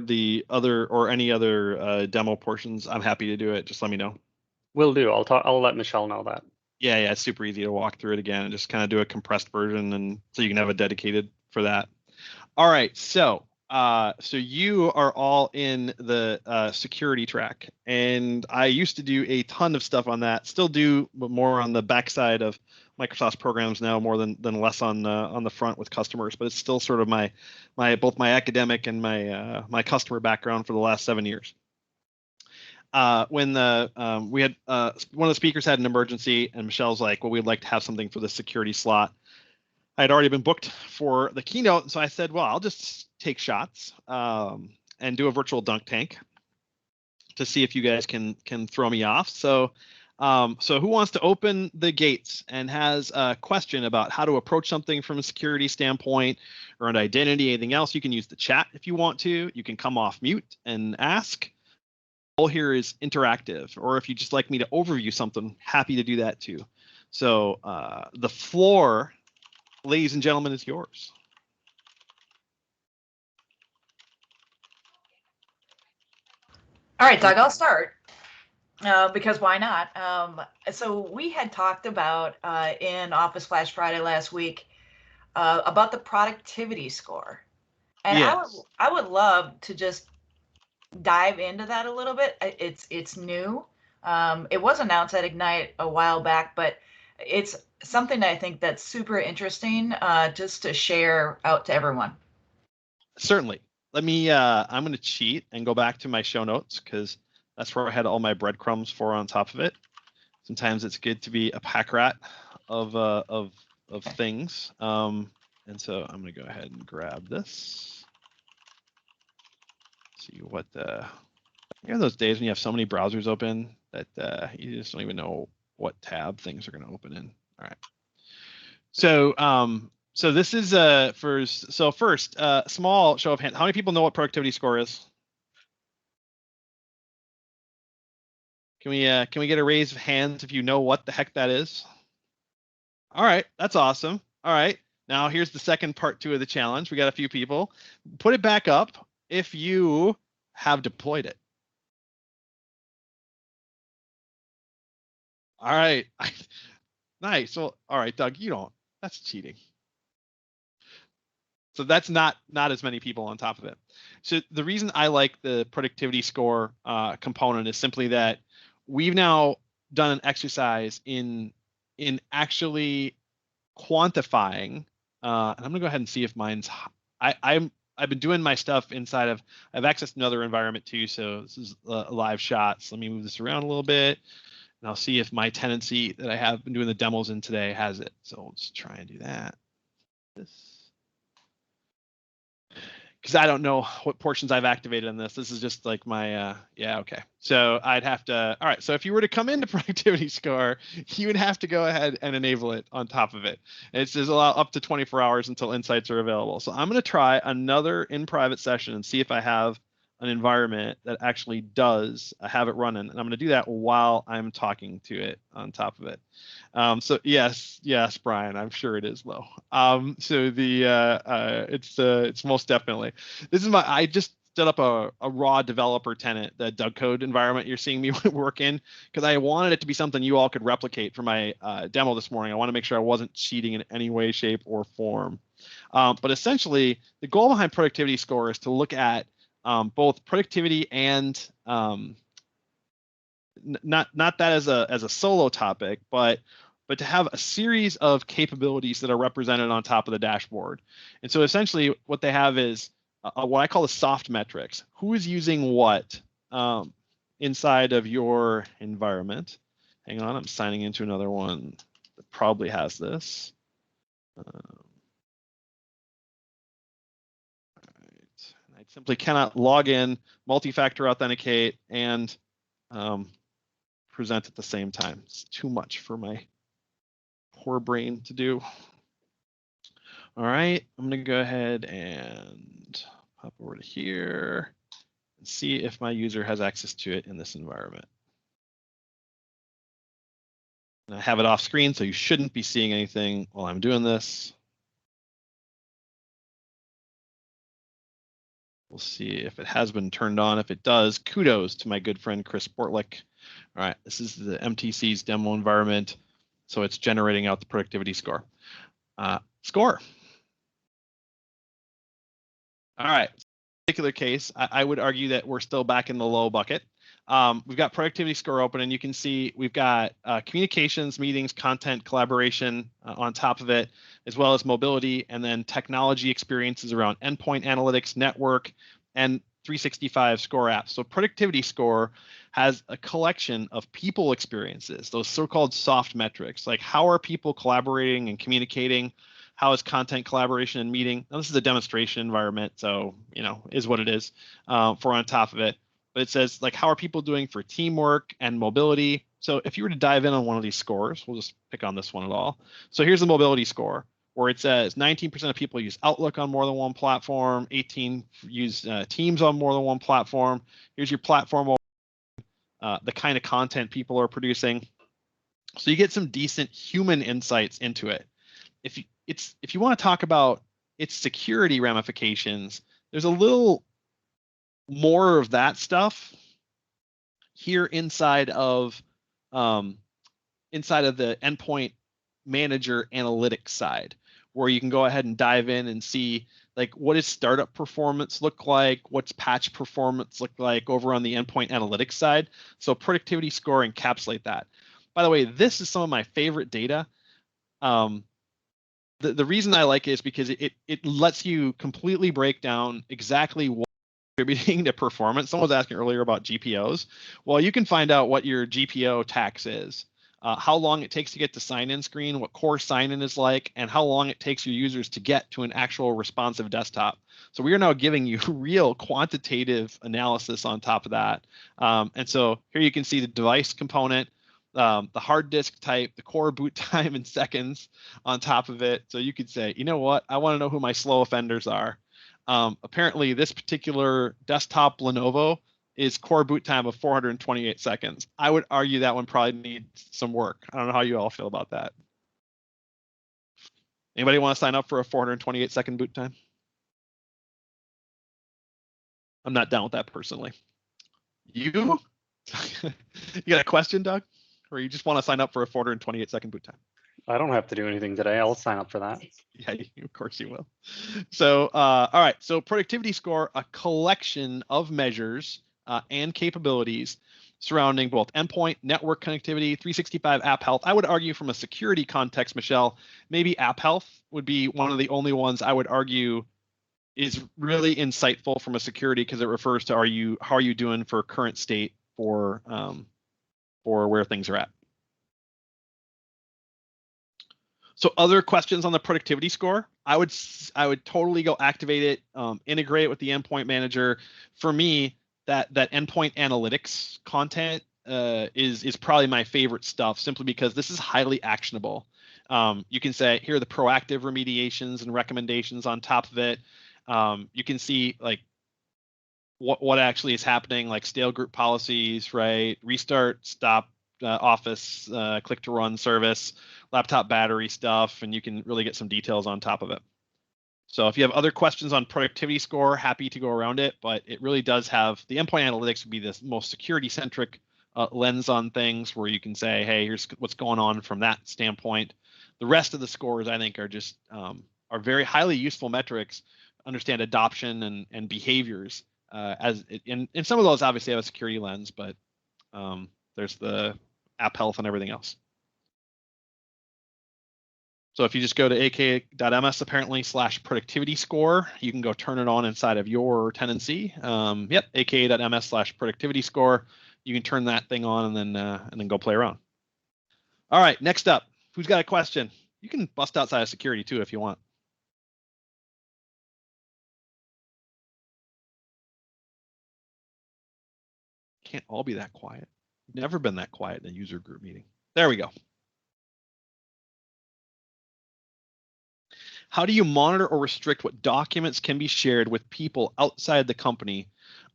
the other or any other demo portions, I'm happy to do it. Just let me know. Will do. I'll let Michelle know that. Yeah, it's super easy to walk through it again and just kind of do a compressed version, and so you can have a dedicated for that. All right, so you are all in the security track, and I used to do a ton of stuff on that. Still do, but more on the backside of Microsoft's programs now, more than less on the front with customers. But it's still sort of my both my academic and my customer background for the last 7 years. When we had one of the speakers had an emergency, and Michelle's like, well, we'd like to have something for the security slot. I had already been booked for the keynote, and so I said, well, I'll just take shots and do a virtual dunk tank to see if you guys can throw me off. So who wants to open the gates and has a question about how to approach something from a security standpoint or an identity, anything else? You can use the chat if you want to. You can come off mute and ask. All here is interactive, or if you just like me to overview something, happy to do that too. So the floor, ladies and gentlemen, is yours. All right, Doug, I'll start because why not? So we had talked about in Office Flash Friday last week about the productivity score. And yes. I would love to just dive into that a little bit. It's new. It was announced at Ignite a while back, but it's something that I think that's super interesting just to share out to everyone. Certainly. Let me, I'm going to cheat and go back to my show notes because that's where I had all my breadcrumbs for on top of it. Sometimes it's good to be a pack rat of things. And so I'm going to go ahead and grab this. See what you know those days when you have so many browsers open that you just don't even know what tab things are going to open in. All right. So this is first small show of hands. How many people know what productivity score is? Can we get a raise of hands if you know what the heck that is? All right, that's awesome. All right, now here's the second part 2 of the challenge. We got a few people. Put it back up if you have deployed it. All right, nice. Well, all right, Doug, you don't. That's cheating. So that's not as many people on top of it. So the reason I like the productivity score component is simply that we've now done an exercise in actually quantifying. And I'm gonna go ahead and see if mine's. I've been doing my stuff inside of. I've accessed another environment too. So this is a live shot. So let me move this around a little bit, and I'll see if my tenancy that I have been doing the demos in today has it. So let's try and do that. This. Because I don't know what portions I've activated in this. This is just like my, yeah, okay. So I'd have to, all right, so if you were to come into productivity score, you would have to go ahead and enable it on top of it. It says allow up to 24 hours until insights are available. So I'm going to try another in private session and see if I have an environment that actually does have it running. And I'm going to do that while I'm talking to it on top of it. So yes, Brian, I'm sure it is low. So the it's most definitely. This is I just set up a raw developer tenant, the Doug Code environment you're seeing me work in, because I wanted it to be something you all could replicate for my demo this morning. I want to make sure I wasn't cheating in any way, shape, or form. But essentially, the goal behind productivity score is to look at both productivity and not that as a solo topic, but to have a series of capabilities that are represented on top of the dashboard. And so essentially what they have is what I call the soft metrics. Who is using what inside of your environment? Hang on, I'm signing into another one that probably has this. I simply cannot log in, multi-factor authenticate, and present at the same time. It's too much for my poor brain to do. All right, I'm gonna go ahead and hop over to here and see if my user has access to it in this environment. And I have it off screen, so you shouldn't be seeing anything while I'm doing this. We'll see if it has been turned on. If it does, kudos to my good friend Chris Portlick. All right, this is the MTC's demo environment. So it's generating out the productivity score. Score. All right, particular case, I would argue that we're still back in the low bucket. We've got productivity score open, and you can see we've got communications, meetings, content, collaboration on top of it, as well as mobility, and then technology experiences around endpoint analytics, network, and 365 score apps. So productivity score has a collection of people experiences, those so-called soft metrics, like how are people collaborating and communicating, how is content collaboration and meeting. Now, this is a demonstration environment, so is what it is for on top of it. But it says like how are people doing for teamwork and mobility. So if you were to dive in on one of these scores, we'll just pick on this one at all. So here's the mobility score, where it says 19% of people use Outlook on more than one platform, 18 use Teams on more than one platform. Here's your platform, the kind of content people are producing. So you get some decent human insights into it. If you want to talk about its security ramifications, there's a little more of that stuff here inside of the endpoint manager analytics side, where you can go ahead and dive in and see like what does startup performance look like, what's patch performance look like over on the endpoint analytics side. So productivity score encapsulate that. By the way, this is some of my favorite data. The reason I like it is because it lets you completely break down exactly what contributing to performance. Someone was asking earlier about GPOs. Well, you can find out what your GPO tax is, how long it takes to get to sign-in screen, what core sign-in is like, and how long it takes your users to get to an actual responsive desktop. So we are now giving you real quantitative analysis on top of that. And so here you can see the device component, the hard disk type, the core boot time in seconds on top of it. So you could say, you know what, I want to know who my slow offenders are. Apparently, this particular desktop Lenovo is core boot time of 428 seconds. I would argue that one probably needs some work. I don't know how you all feel about that. Anybody want to sign up for a 428 second boot time? I'm not down with that personally. You? You got a question, Doug? Or you just want to sign up for a 428 second boot time? I don't have to do anything today. I'll sign up for that. Yeah, of course you will. So, all right. So productivity score, a collection of measures and capabilities surrounding both endpoint, network connectivity, 365 app health. I would argue from a security context, Michelle, maybe app health would be one of the only ones I would argue is really insightful from a security, because it refers to how are you doing for current state for where things are at. So other questions on the productivity score, I would totally go activate it, integrate it with the endpoint manager. For me, that endpoint analytics content is probably my favorite stuff, simply because this is highly actionable. You can say, here are the proactive remediations and recommendations on top of it. You can see like what actually is happening, like stale group policies, right? Restart, stop, Office, click to run service, laptop battery stuff, and you can really get some details on top of it. So if you have other questions on productivity score, happy to go around it, but it really does have, the endpoint analytics would be the most security centric lens on things, where you can say, hey, here's what's going on from that standpoint. The rest of the scores, I think, are just are very highly useful metrics, understand adoption and behaviors, and some of those obviously have a security lens, but there's the app health and everything else. So if you just go to aka.ms apparently /productivity score, you can go turn it on inside of your tenancy. Yep, aka.ms /productivity score. You can turn that thing on and then go play around. All right, next up, who's got a question? You can bust outside of security too if you want. Can't all be that quiet. Never been that quiet in a user group meeting. There we go. How do you monitor or restrict what documents can be shared with people outside the company,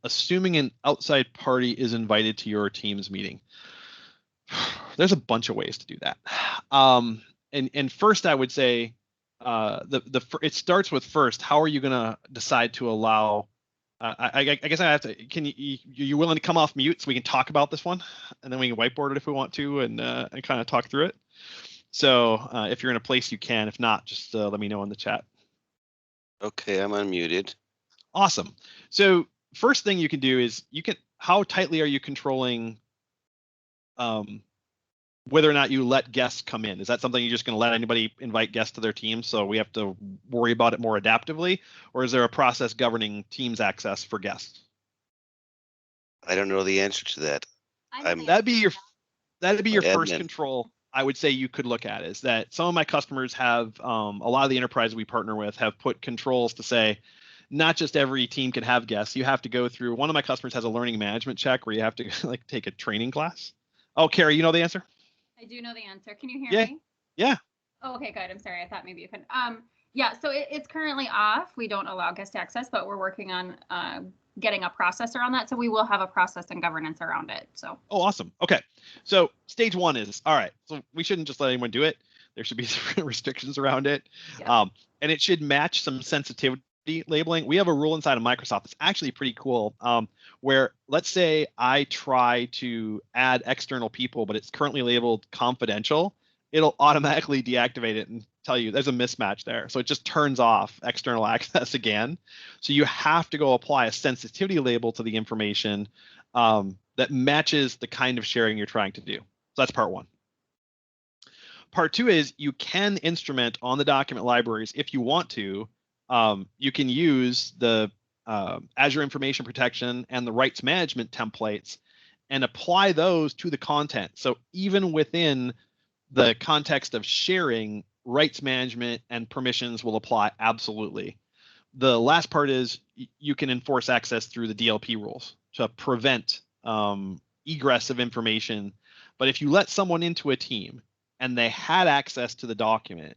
assuming an outside party is invited to your team's meeting? There's a bunch of ways to do that. And first, I would say it starts with first, how are you going to decide to allow I guess I have to. Can you willing to come off mute so we can talk about this one, and then we can whiteboard it if we want to, and kind of talk through it. So if you're in a place you can. If not, just let me know in the chat. Okay, I'm unmuted. Awesome. So first thing you can do is how tightly are you controlling whether or not you let guests come in? Is that something you're just going to let anybody invite guests to their team, so we have to worry about it more adaptively, or is there a process governing Teams access for guests? I don't know the answer to that. That'd be your first admin. control I would say you could look at, is that some of my customers have a lot of the enterprises we partner with have put controls to say not just every team can have guests. You have to go through. One of my customers has a learning management check where you have to like take a training class. Oh, Carrie, you know the answer? I do know the answer. Can you hear me? Yeah. Oh, okay, good. I'm sorry. I thought maybe you could. Yeah, so it's currently off. We don't allow guest access, but we're working on getting a process around that. So we will have a process and governance around it. So. Oh, awesome. Okay. So stage one is, all right, so we shouldn't just let anyone do it. There should be restrictions around it. Yeah. And it should match some sensitivity labeling. We have a rule inside of Microsoft that's actually pretty cool, where let's say I try to add external people, but it's currently labeled confidential. It'll automatically deactivate it and tell you there's a mismatch there. So it just turns off external access again. So you have to go apply a sensitivity label to the information that matches the kind of sharing you're trying to do. So that's part one. Part two is you can instrument on the document libraries if you want to. You can use the Azure Information Protection and the rights management templates and apply those to the content. So even within the context of sharing, rights management and permissions will apply absolutely. The last part is you can enforce access through the DLP rules to prevent egress of information. But if you let someone into a team and they had access to the document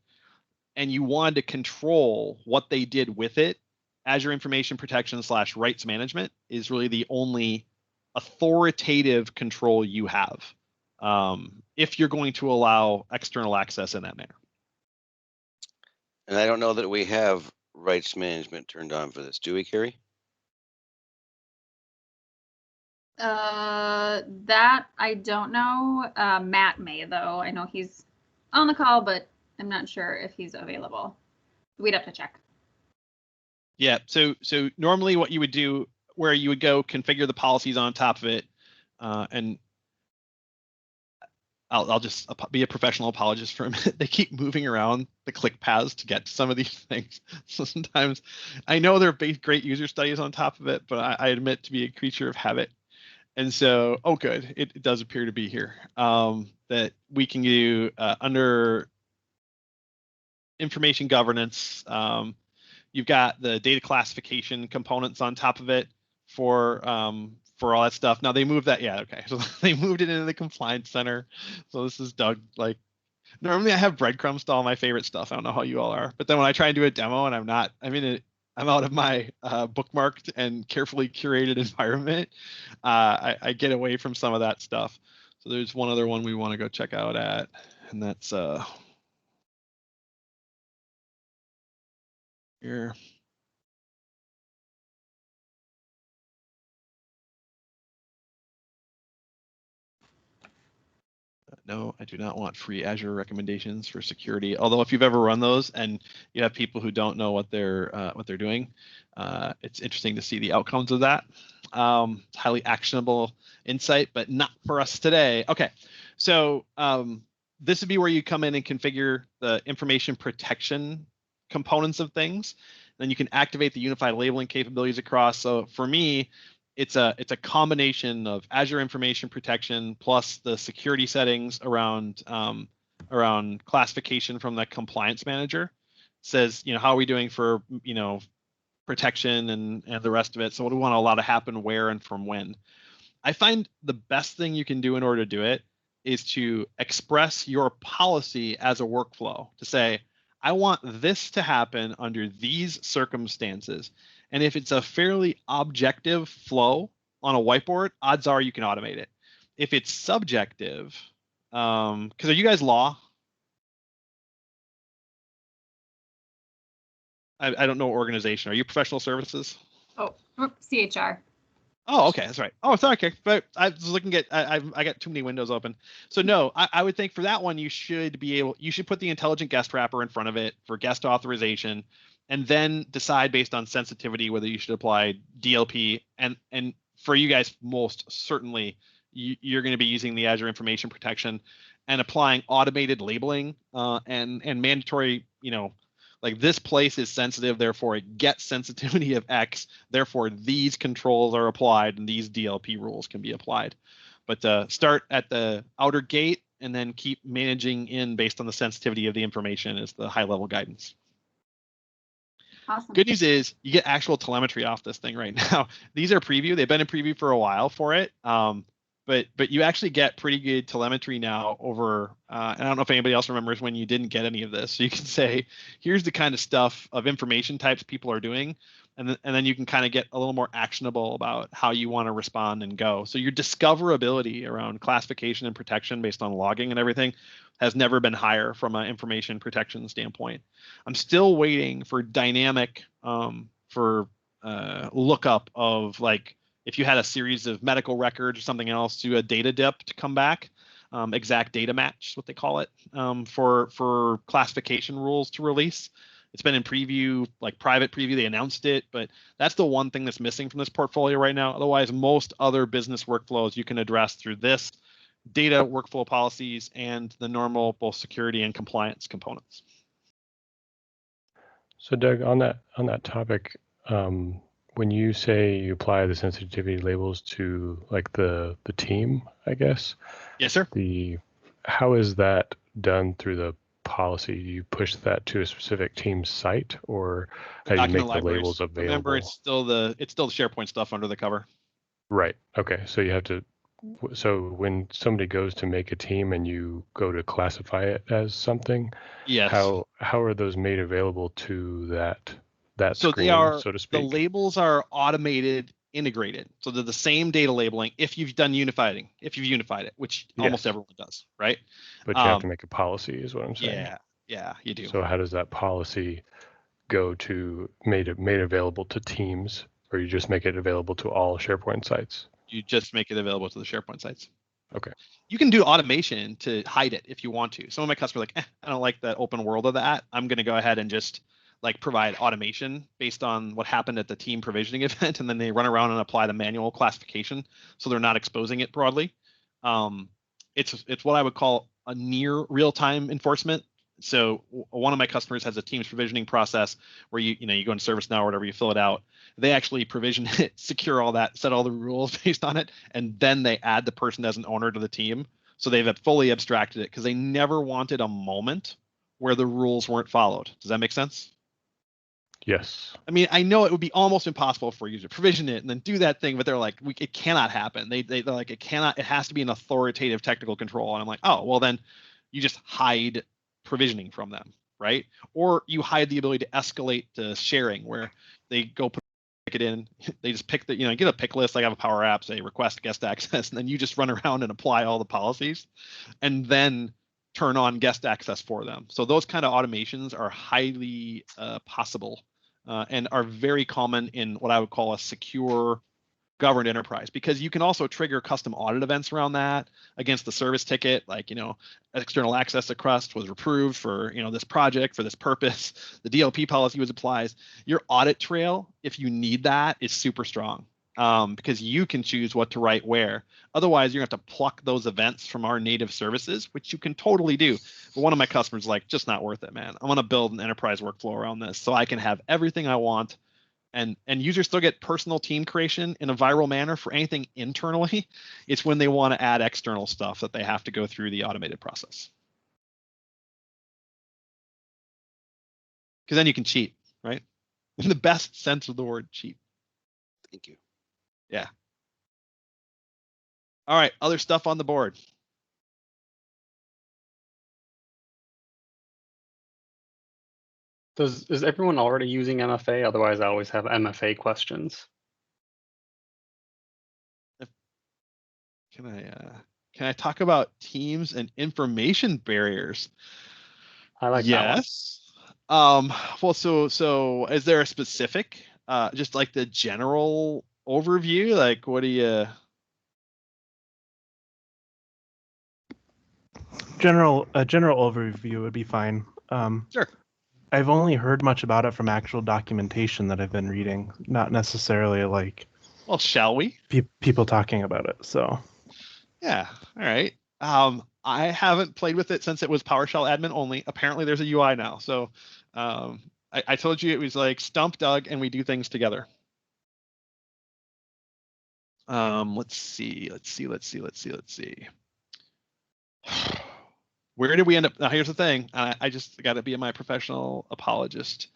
and you wanted to control what they did with it, Azure Information Protection / rights management is really the only authoritative control you have if you're going to allow external access in that manner. And I don't know that we have rights management turned on for this. Do we, Carrie? That I don't know. Matt may, though. I know he's on the call, but I'm not sure if he's available. We'd have to check. Yeah, so normally what you would do, where you would go configure the policies on top of it, and I'll just be a professional apologist for a minute. They keep moving around the click paths to get to some of these things. So sometimes I know there are great user studies on top of it, but I admit to be a creature of habit. And so, oh, good, it does appear to be here, that we can do under information governance. You've got the data classification components on top of it for all that stuff. Now they moved that, yeah, okay. So they moved it into the compliance center. So this is Doug, like, normally I have breadcrumbs to all my favorite stuff. I don't know how you all are, but then when I try and do a demo and I'm out of my bookmarked and carefully curated environment, I get away from some of that stuff. So there's one other one we want to go check out at, and that's here. No, I do not want free Azure recommendations for security. Although if you've ever run those and you have people who don't know what they're doing, it's interesting to see the outcomes of that. It's highly actionable insight, but not for us today. Okay, so this would be where you come in and configure the information protection components of things. Then you can activate the unified labeling capabilities across. So for me, it's a combination of Azure Information Protection plus the security settings around classification from the compliance manager. It says, how are we doing for protection and the rest of it. So what do we want to allow to happen where and from when? I find the best thing you can do in order to do it is to express your policy as a workflow, to say, I want this to happen under these circumstances. And if it's a fairly objective flow on a whiteboard, odds are you can automate it. If it's subjective, because are you guys law? I don't know organization. Are you professional services? Oh, CHR. Oh, okay, that's right. Oh, sorry, okay. But I was looking at I got too many windows open. So no, I would think for that one you should put the intelligent guest wrapper in front of it for guest authorization, and then decide based on sensitivity whether you should apply DLP. And for you guys, most certainly you're going to be using the Azure Information Protection and applying automated labeling and mandatory, like this place is sensitive, therefore it gets sensitivity of X, therefore these controls are applied and these DLP rules can be applied. But start at the outer gate and then keep managing in based on the sensitivity of the information is the high level guidance. Awesome. Good news is you get actual telemetry off this thing right now. These are preview. They've been in preview for a while for it. But you actually get pretty good telemetry now over, and I don't know if anybody else remembers when you didn't get any of this. So you can say, here's the kind of stuff of information types people are doing, and then you can kind of get a little more actionable about how you want to respond and go. So your discoverability around classification and protection based on logging and everything has never been higher from an information protection standpoint. I'm still waiting for dynamic lookup of like, if you had a series of medical records or something else, do a data dip to come back, exact data match, what they call it, for classification rules to release. It's been in preview, like private preview, they announced it, but that's the one thing that's missing from this portfolio right now. Otherwise, most other business workflows you can address through this data workflow policies and the normal both security and compliance components. So Doug, on that topic, when you say you apply the sensitivity labels to like the team, I guess. Yes, sir. How is that done through the policy? Do you push that to a specific team site, or how do you make the labels available? Remember, it's still the SharePoint stuff under the cover. Right. Okay. So you have to. So when somebody goes to make a team and you go to classify it as something, yes. How are those made available to that so screen, they are, so to speak? The labels are automated, integrated. So they're the same data labeling if you've unified it, which almost everyone does, right? But you have to make a policy is what I'm saying. Yeah, you do. So how does that policy go to made available to teams, or you just make it available to all SharePoint sites? You just make it available to the SharePoint sites. Okay. You can do automation to hide it if you want to. Some of my customers are like, I don't like that open world of that. I'm going to go ahead and just like provide automation based on what happened at the team provisioning event, and then they run around and apply the manual classification, so they're not exposing it broadly. It's what I would call a near real-time enforcement. So one of my customers has a Teams provisioning process where you go in ServiceNow or whatever, you fill it out. They actually provision it, secure all that, set all the rules based on it, and then they add the person as an owner to the team. So they've fully abstracted it because they never wanted a moment where the rules weren't followed. Does that make sense? Yes. I mean, I know it would be almost impossible for you to provision it and then do that thing, but they're like, it cannot happen. They're like, it has to be an authoritative technical control. And I'm like, oh, well, then you just hide provisioning from them, right? Or you hide the ability to escalate to sharing, where they go put it in, they just pick get a pick list, like I have a Power App, say request guest access, and then you just run around and apply all the policies and then turn on guest access for them. So those kind of automations are highly possible and are very common in what I would call a secure governed enterprise, because you can also trigger custom audit events around that against the service ticket, like, external access request was approved for, this project for this purpose. The DLP policy was applies. Your audit trail, if you need that, is super strong because you can choose what to write where. Otherwise, you're going to have to pluck those events from our native services, which you can totally do. But one of my customers is like, just not worth it, man. I want to build an enterprise workflow around this so I can have everything I want. And users still get personal team creation in a viral manner for anything internally. It's when they want to add external stuff that they have to go through the automated process. Because then you can cheat, right? In the best sense of the word, cheat. Thank you. Yeah. All right, other stuff on the board. Is everyone already using MFA? Otherwise, I always have MFA questions. Can I talk about teams and information barriers? I like that one. Yes. Well, so is there a specific just like the general overview? Like, what do you? General overview would be fine. Sure. I've only heard much about it from actual documentation that I've been reading, not necessarily like Well, shall we? people talking about it. So Yeah. All right. I haven't played with it since it was PowerShell admin only. Apparently, there's a UI now. So, I told you it was like Stump Doug, and we do things together. Let's see. Where did we end up? Now, here's the thing. I just got to be my professional apologist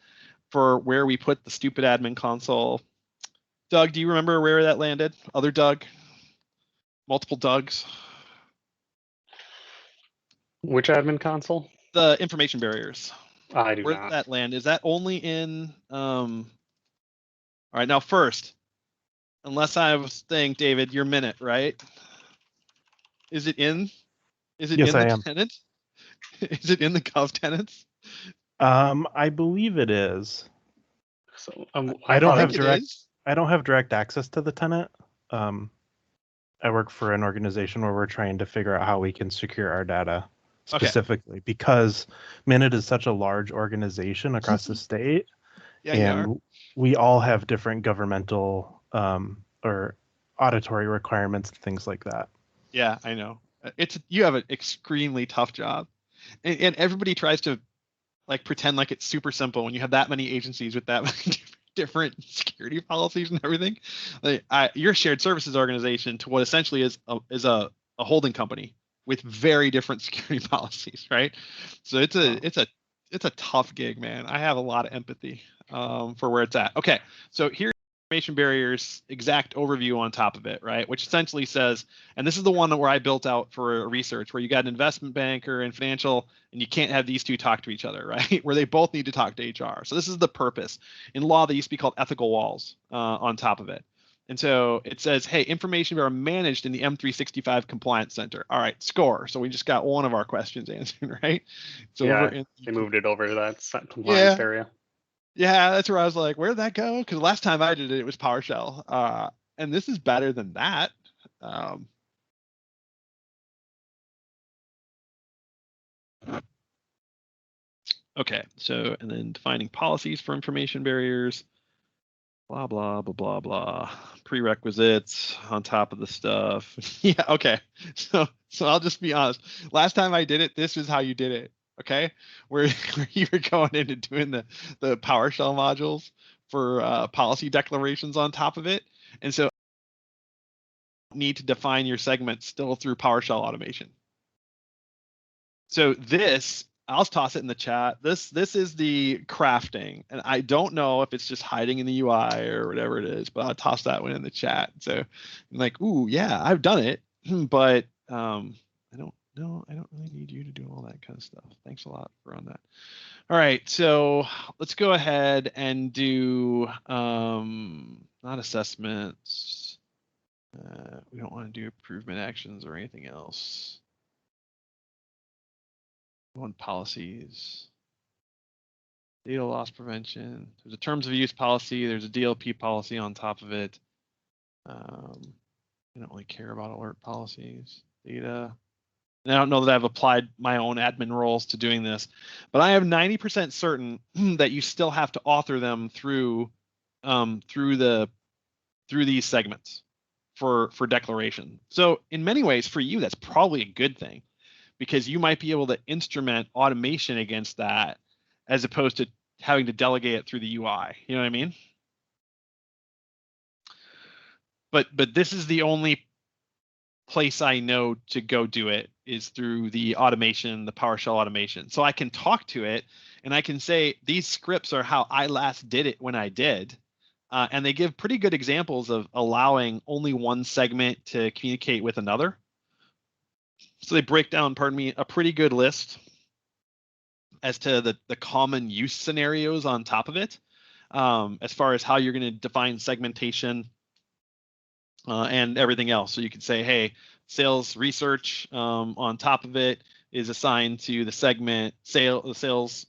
for where we put the stupid admin console. Doug, do you remember where that landed? Other Doug? Multiple Dougs? Which admin console? The information barriers. I do Where not. did that land? Is that only in all right, now first, unless I was saying, David, your minute, right? Is it in Yes, in I the am. tenant? Is it in the Gov tenants? I believe it is. So I don't have think it direct. is. I don't have direct access to the tenant. I work for an organization where we're trying to figure out how we can secure our data Okay. specifically because Minute is such a large organization across the state, Yeah, you are. and we all have different governmental or auditory requirements and things like that. Yeah, I know. You have an extremely tough job, and everybody tries to like pretend like it's super simple when you have that many agencies with that many different security policies and everything. Like, your shared services organization to what essentially is a holding company with very different security policies, right? So it's a tough gig, man. I have a lot of empathy for where it's at. Okay, so here's information barriers exact overview on top of it, right? Which essentially says, and this is the one where I built out for research, where you got an investment banker and financial, and you can't have these two talk to each other, right? Where they both need to talk to HR. So this is the purpose. In law, they used to be called ethical walls on top of it. And so it says, hey, information are managed in the M365 Compliance Center. All right, score. So we just got one of our questions answered, right? So yeah, they moved it over to that compliance area. Yeah, that's where I was like, where did that go? Because last time I did it, it was PowerShell. And this is better than that. Okay, so, and then defining policies for information barriers, blah, blah, blah, blah, blah. Prerequisites on top of the stuff. Yeah, okay. So I'll just be honest. Last time I did it, this is how you did it. Okay, where you were going in and doing the PowerShell modules for policy declarations on top of it, and so you need to define your segment still through PowerShell automation. So this, I'll toss it in the chat. This is the crafting, and I don't know if it's just hiding in the UI or whatever it is, but I'll toss that one in the chat. So I'm like, ooh, yeah, I've done it, but I don't really need you to do all that kind of stuff. Thanks a lot for on that. All right, so let's go ahead and do not assessments. We don't want to do improvement actions or anything else. We want policies. Data loss prevention. There's a terms of use policy. There's a DLP policy on top of it. I don't really care about alert policies. Data. And I don't know that I've applied my own admin roles to doing this, but I am 90% certain that you still have to author them through these segments for declaration. So in many ways, for you, that's probably a good thing, because you might be able to instrument automation against that as opposed to having to delegate it through the UI. You know what I mean? But this is the only place I know to go do it is through the automation, the PowerShell automation. So I can talk to it and I can say, these scripts are how I last did it when I did. And they give pretty good examples of allowing only one segment to communicate with another. So they break down, a pretty good list as to the common use scenarios on top of it, as far as how you're going to define segmentation and everything else. So you can say, hey, sales research on top of it is assigned to the segment sales,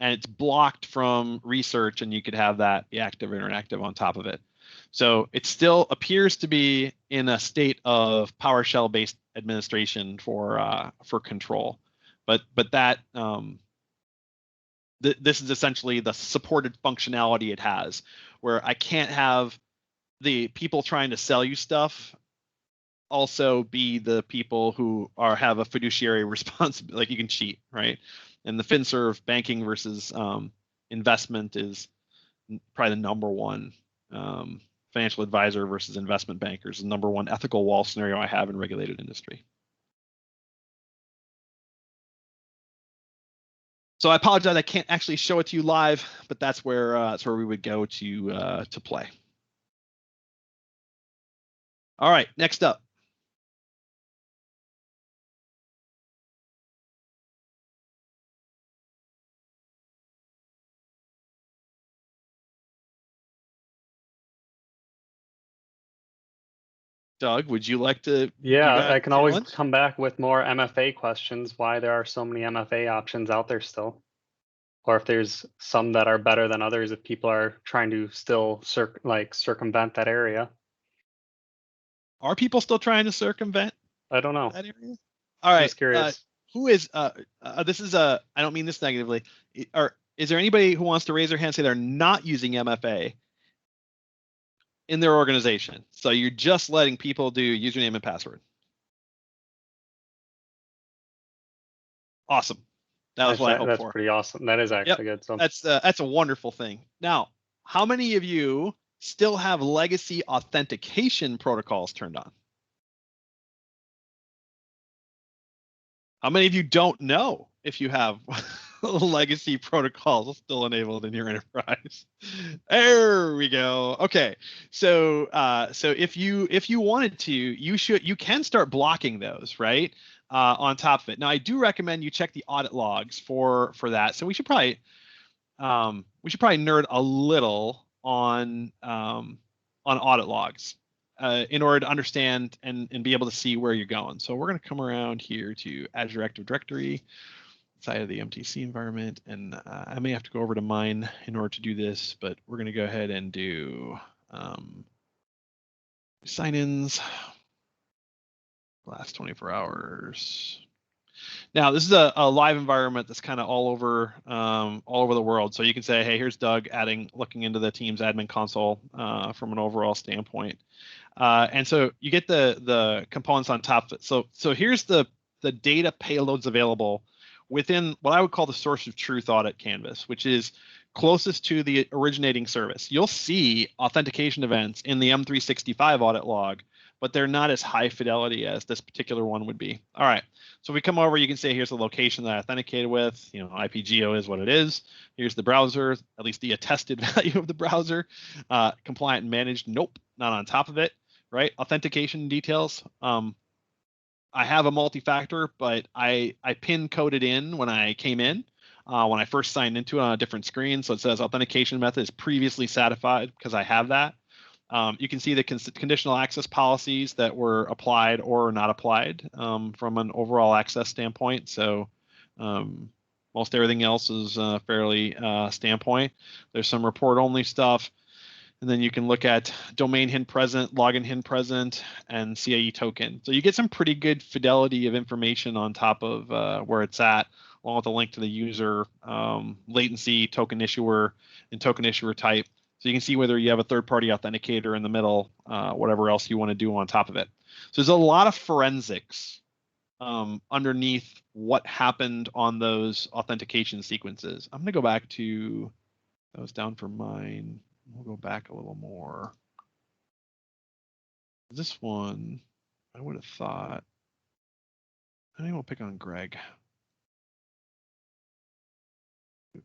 and it's blocked from research, and you could have that be active or inactive on top of it. So it still appears to be in a state of PowerShell based administration for control, but that this is essentially the supported functionality it has, where I can't have the people trying to sell you stuff also be the people who have a fiduciary responsibility. Like, you can cheat, right? And the FinServ banking versus investment is probably the number one financial advisor versus investment bankers, the number one ethical wall scenario I have in regulated industry. So I apologize, I can't actually show it to you live, but that's where we would go to play. All right, next up. Doug, would you like to? Yeah, I can always come back with more MFA questions, why there are so many MFA options out there still. Or if there's some that are better than others, if people are trying to still circumvent that area. Are people still trying to circumvent? I don't know. That area? All right. Just curious. Who is? This is I don't mean this negatively. Is there anybody who wants to raise their hand and say they're not using MFA in their organization? So you're just letting people do username and password. Awesome. That was what I hoped for. That's pretty awesome. That is actually good. So that's a wonderful thing. Now, how many of you still have legacy authentication protocols turned on? How many of you don't know if you have legacy protocols still enabled in your enterprise? There we go. Okay, so if you wanted to, you can start blocking those, right? On top of it. Now, I do recommend you check the audit logs for that. So we should probably nerd a little on audit logs in order to understand and be able to see where you're going. So we're going to come around here to Azure Active Directory side of the MTC environment, and I may have to go over to mine in order to do this, but we're going to go ahead and do sign-ins. Last 24 hours. Now, this is a live environment that's kind of all over the world. So you can say, hey, here's Doug looking into the Teams admin console from an overall standpoint. And so you get the components on top of it. So here's the data payloads available within what I would call the source of truth audit canvas, which is closest to the originating service. You'll see authentication events in the M365 audit log, but they're not as high fidelity as this particular one would be. All right, so we come over, you can say here's the location that I authenticated with, IPGeo is what it is. Here's the browser, at least the attested value of the browser. Compliant and managed, nope, not on top of it, right? Authentication details. I have a multi-factor, but I pin coded in when I came in, when I first signed into it on a different screen. So it says authentication method is previously satisfied because I have that. You can see the conditional access policies that were applied or not applied from an overall access standpoint. So most everything else is fairly standpoint. There's some report only stuff. And then you can look at domain hint present, login hint present, and CIE token. So you get some pretty good fidelity of information on top of where it's at, along with a link to the user, latency, token issuer, and token issuer type. So you can see whether you have a third-party authenticator in the middle, whatever else you want to do on top of it. So there's a lot of forensics underneath what happened on those authentication sequences. I'm going to go back to, that was down for mine. We'll go back a little more. This one, I would have thought, I think we'll pick on Greg.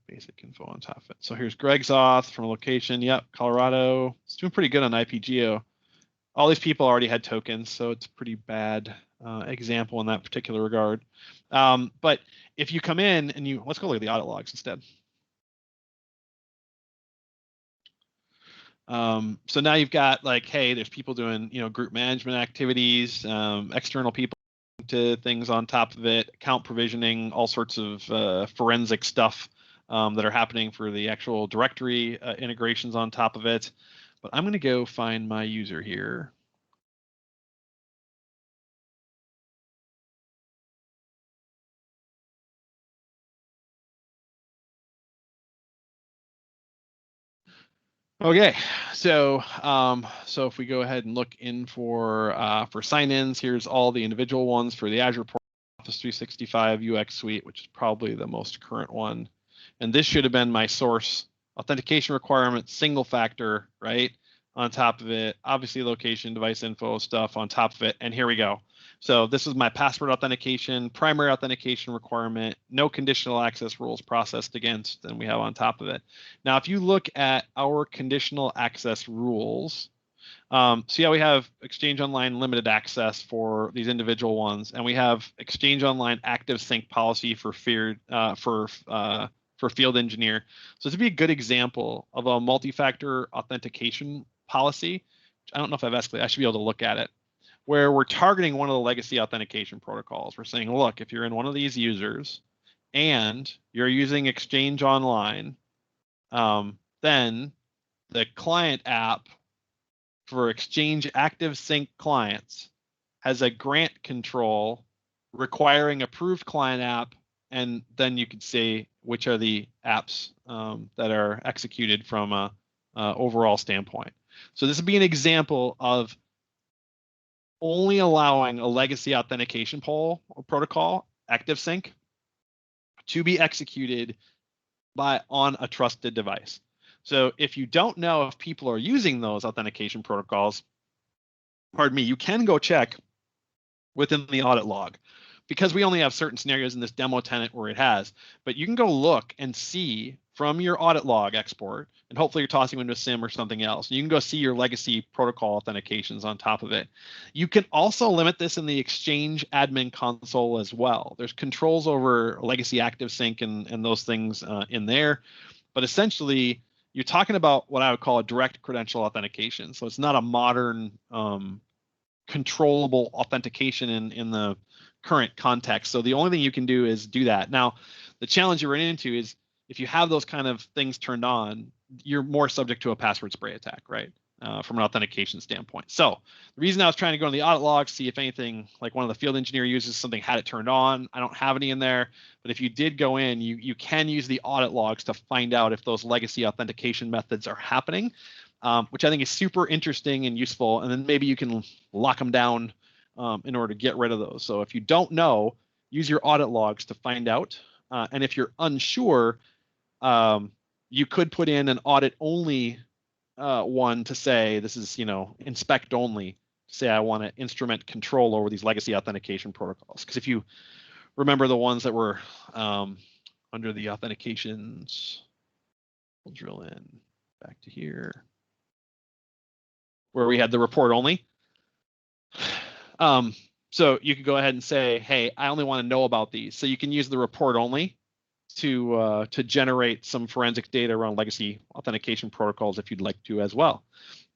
Basic info on top of it. So here's Greg's auth from a location. Yep, Colorado. It's doing pretty good on IPGeo. All these people already had tokens, so it's a pretty bad example in that particular regard. But if you come in and let's go look at the audit logs instead. So now you've got like, hey, there's people doing, group management activities, external people to things on top of it, account provisioning, all sorts of forensic stuff that are happening for the actual directory integrations on top of it. But I'm going to go find my user here. Okay, so so if we go ahead and look in for sign-ins, here's all the individual ones for the Azure Office 365 UX Suite, which is probably the most current one. And this should have been my source authentication requirement, single factor, right? On top of it, obviously location, device info stuff on top of it. And here we go. So this is my password authentication, primary authentication requirement, no conditional access rules processed against, and we have on top of it. Now, if you look at our conditional access rules, see how we have Exchange Online limited access for these individual ones, and we have Exchange Online active sync policy for field engineer. So this would be a good example of a multi-factor authentication policy. I don't know if I've escalated. I should be able to look at it, where we're targeting one of the legacy authentication protocols. We're saying, look, if you're in one of these users and you're using Exchange Online, then the client app for Exchange Active Sync clients has a grant control requiring approved client app, and then you could say which are the apps that are executed from a overall standpoint. So this would be an example of only allowing a legacy authentication protocol, ActiveSync, to be executed on a trusted device. So if you don't know if people are using those authentication protocols, pardon me, you can go check within the audit log, because we only have certain scenarios in this demo tenant where it has, but you can go look and see from your audit log export, and hopefully you're tossing into a SIM or something else. You can go see your legacy protocol authentications on top of it. You can also limit this in the Exchange admin console as well. There's controls over legacy active sync and those things in there, but essentially you're talking about what I would call a direct credential authentication. So it's not a modern controllable authentication in the current context. So the only thing you can do is do that. Now, the challenge you run into is if you have those kind of things turned on, you're more subject to a password spray attack, right? From an authentication standpoint. So the reason I was trying to go in the audit log, see if anything, like one of the field engineer uses something, had it turned on. I don't have any in there, but if you did go in, you can use the audit logs to find out if those legacy authentication methods are happening, which I think is super interesting and useful. And then maybe you can lock them down in order to get rid of those. So if you don't know, use your audit logs to find out. And if you're unsure, you could put in an audit only one to say this is, inspect only. Say I want to instrument control over these legacy authentication protocols. Because if you remember the ones that were under the authentications, we'll drill in back to here, where we had the report only. So you could go ahead and say, hey, I only want to know about these. So you can use the report only to generate some forensic data around legacy authentication protocols if you'd like to as well.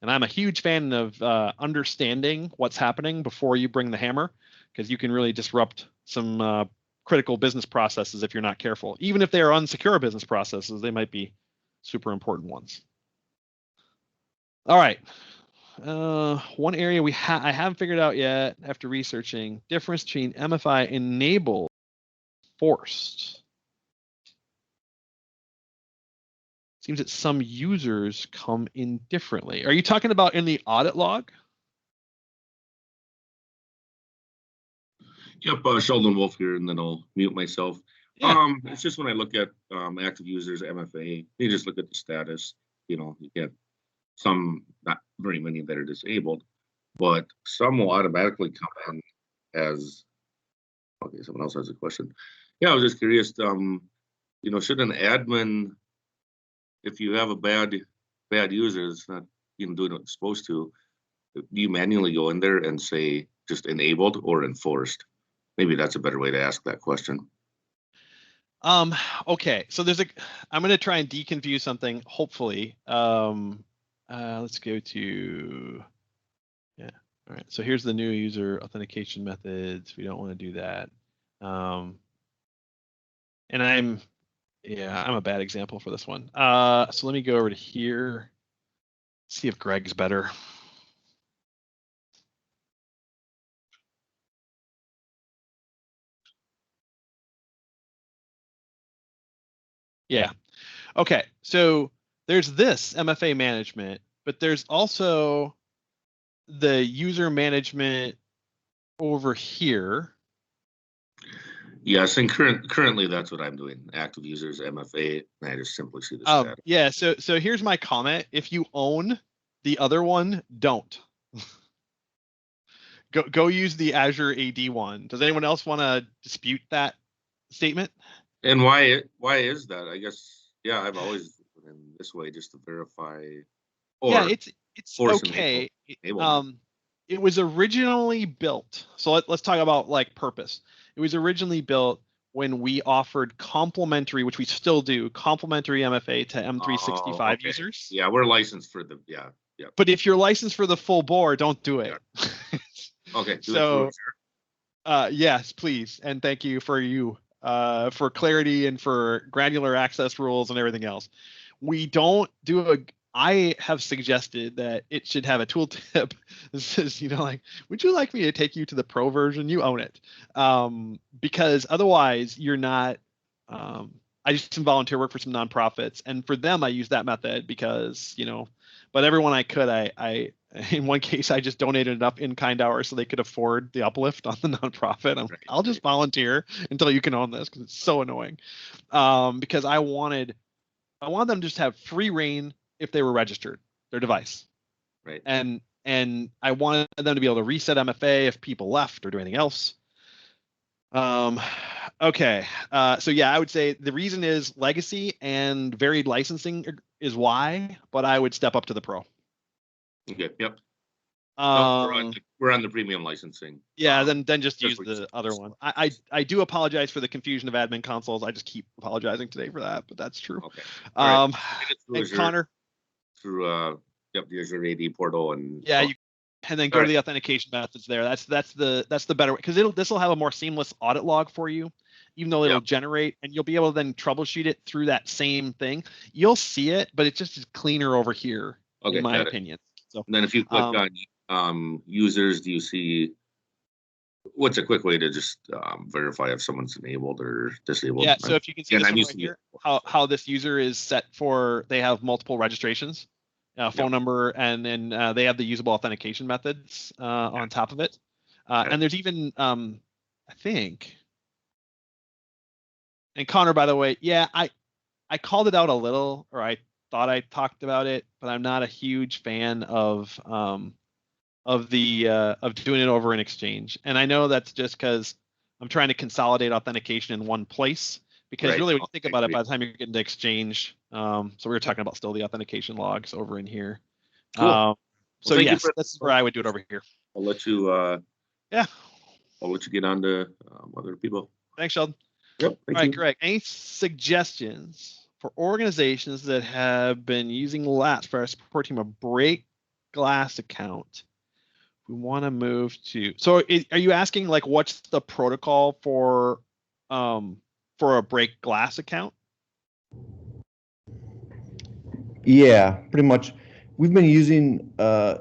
And I'm a huge fan of understanding what's happening before you bring the hammer, because you can really disrupt some critical business processes if you're not careful. Even if they are unsecure business processes, they might be super important ones. All right. One area I haven't figured out yet after researching, difference between MFI enabled forced. Seems that some users come in differently. Are you talking about in the audit log? Yep, Sheldon Wolf here, and then I'll mute myself. Yeah. It's just when I look at active users, MFA, you just look at the status. You get some, not very many that are disabled, but some will automatically come in as, okay, someone else has a question. Yeah, I was just curious, should an admin, if you have a bad user that's not doing what it's supposed to, do you manually go in there and say just enabled or enforced? Maybe that's a better way to ask that question. Okay, so I'm going to try and deconfuse something, hopefully. Let's go to, yeah, all right. So here's the new user authentication methods. We don't want to do that. And Yeah, I'm a bad example for this one. So let me go over to here. See if Greg's better. Yeah. Okay. So there's this MFA management, but there's also the user management over here. Yes, and currently that's what I'm doing. Active users, MFA, and I just simply see the status. Yeah. So here's my comment. If you own the other one, don't. Go use the Azure AD one. Does anyone else want to dispute that statement? And why is that? I guess I've always been this way just to verify. Or Yeah, it's force okay. enablement. It was originally built. So let's talk about like purpose. It was originally built when we offered complimentary, which we still do, complimentary MFA to M365 okay. users. Yeah, we're licensed for the yeah. But if you're licensed for the full board, don't do it. Okay. So yes, please, and thank you for clarity and for granular access rules and everything else. We don't do I have suggested that it should have a tooltip that says, like, would you like me to take you to the pro version? You own it. Because otherwise you're not, I just some volunteer work for some nonprofits, and for them, I use that method because, but everyone I could, I in one case, I just donated enough in-kind hours so they could afford the uplift on the nonprofit. I'm like, I'll just volunteer until you can own this because it's so annoying. Because I wanted them to just have free reign if they were registered, their device. Right. And I wanted them to be able to reset MFA if people left or do anything else. Okay. So yeah, I would say the reason is legacy and varied licensing is why, but I would step up to the pro. Okay. Yep. We're on the premium licensing. Yeah, then just use the other one. I do apologize for the confusion of admin consoles. I just keep apologizing today for that, but that's true. Okay. And Connor, through the Azure AD portal and and then go to the authentication methods there. That's the better way, because this will have a more seamless audit log for you, even though it'll generate, and you'll be able to then troubleshoot it through that same thing. You'll see it, but it's just cleaner over here, in my opinion. So and then if you click on users, do you see what's a quick way to just verify if someone's enabled or disabled? Yeah, so if you can see this one right here, how this user is set for, they have multiple registrations, phone number, and then they have the usable authentication methods on top of it. And there's even, I think, and Connor, by the way, I called it out a little, or I thought I talked about it, but I'm not a huge fan of doing it over an exchange. And I know that's just because I'm trying to consolidate authentication in one place, because really when you think about it, by the time you're getting to exchange, so we were talking about still the authentication logs over in here. Cool. So yes, this is where I would do it over here. I'll let you I'll let you get on to other people. Thanks, Sheldon. Yep. All right, Greg, any suggestions for organizations that have been using LATS for our support team, a break glass account? We want to move to, so are you asking like what's the protocol for a break glass account? Yeah, pretty much. We've been using a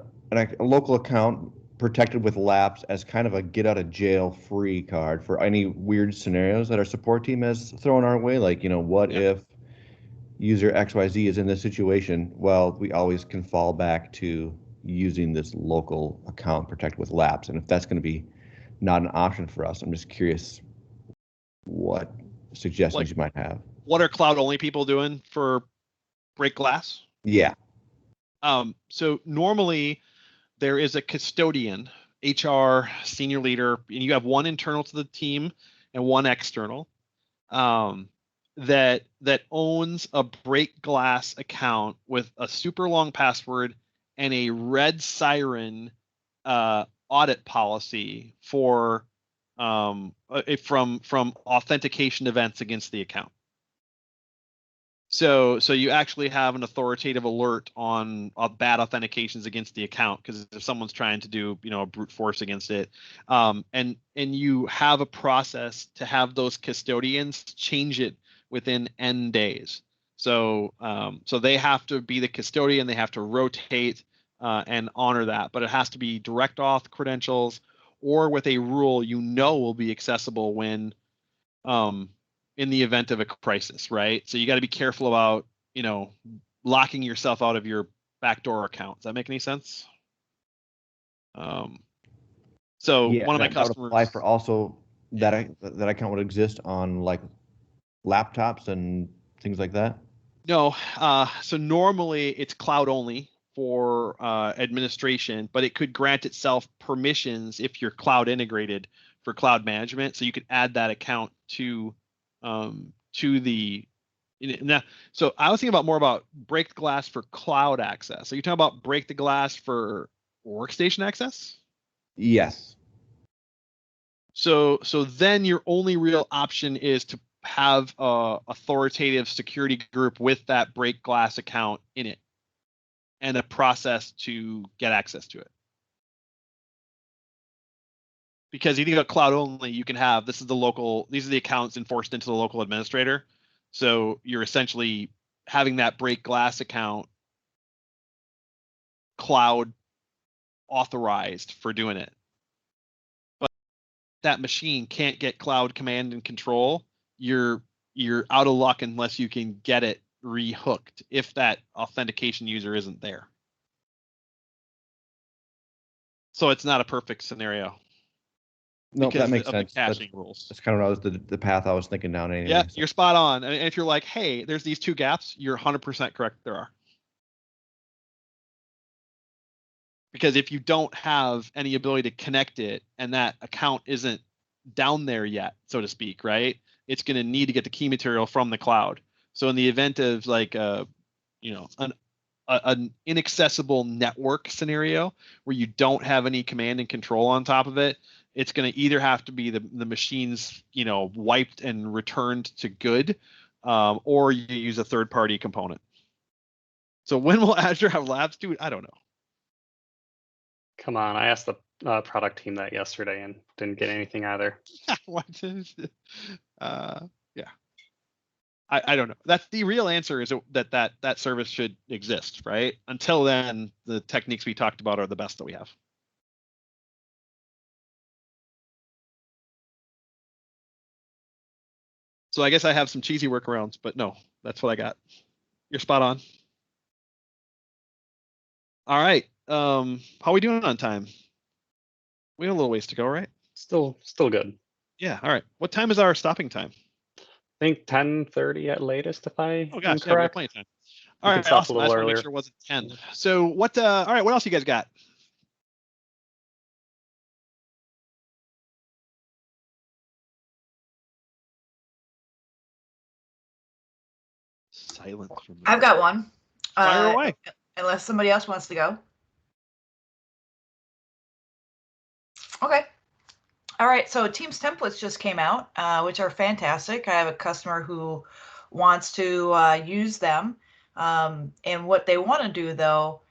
local account protected with LAPS as kind of a get out of jail free card for any weird scenarios that our support team has thrown our way. Like, what if user XYZ is in this situation? Well, we always can fall back to using this local account protected with LAPS. And if that's going to be not an option for us, I'm just curious what suggestions you might have. What are cloud only people doing for break glass? Yeah. So normally there is a custodian, HR, senior leader, and you have one internal to the team and one external, that owns a break glass account with a super long password and a red siren audit policy for from authentication events against the account. So you actually have an authoritative alert on bad authentications against the account, because if someone's trying to do a brute force against it, and you have a process to have those custodians change it within N days. So so they have to be the custodian. They have to rotate and honor that, but it has to be direct auth credentials or with a rule will be accessible when in the event of a crisis, right? So you got to be careful about locking yourself out of your backdoor account. Does that make any sense? So Yeah, one of my that would customers apply for also that account would exist on like laptops and things like that. No, so normally it's cloud only for administration, but it could grant itself permissions if you're cloud integrated for cloud management. So you could add that account to the. Now, so I was thinking more about break the glass for cloud access. Are you talking about break the glass for workstation access? Yes. So then your only real option is to have a authoritative security group with that break glass account in it and a process to get access to it. Because you think about cloud only, you can have these are the accounts enforced into the local administrator. So you're essentially having that break glass account cloud authorized for doing it. But that machine can't get cloud command and control. You're out of luck unless you can get it rehooked if that authentication user isn't there. So it's not a perfect scenario. No, that makes sense. Caching rules. That's kind of the path I was thinking down anyway. Yeah, you're spot on. And if you're like, hey, there's these two gaps, you're 100% correct. There are. Because if you don't have any ability to connect it and that account isn't down there yet, so to speak, right? It's going to need to get the key material from the cloud. So in the event of like an inaccessible network scenario where you don't have any command and control on top of it, it's going to either have to be the machine's wiped and returned to good, or you use a third-party component. So when will Azure have labs do it? I don't know. Come on, I asked the product team that yesterday and didn't get anything either. What is it? Yeah. I don't know. That's the real answer is that service should exist, right? Until then, the techniques we talked about are the best that we have. So I guess I have some cheesy workarounds, but no, that's what I got. You're spot on. All right. How are we doing on time? We have a little ways to go, right? Still good. Yeah. All right. What time is our stopping time? I think 10:30 at latest, if I Oh gosh, am correct. plenty of time. All right, stop awesome. a I just little want to make earlier. sure it wasn't 10. So what? All right, what else you guys got? Silence from the I've got one. Fire away. Unless somebody else wants to go. Okay. All right. So Teams templates just came out, which are fantastic. I have a customer who wants to use them. And what they want to do, though,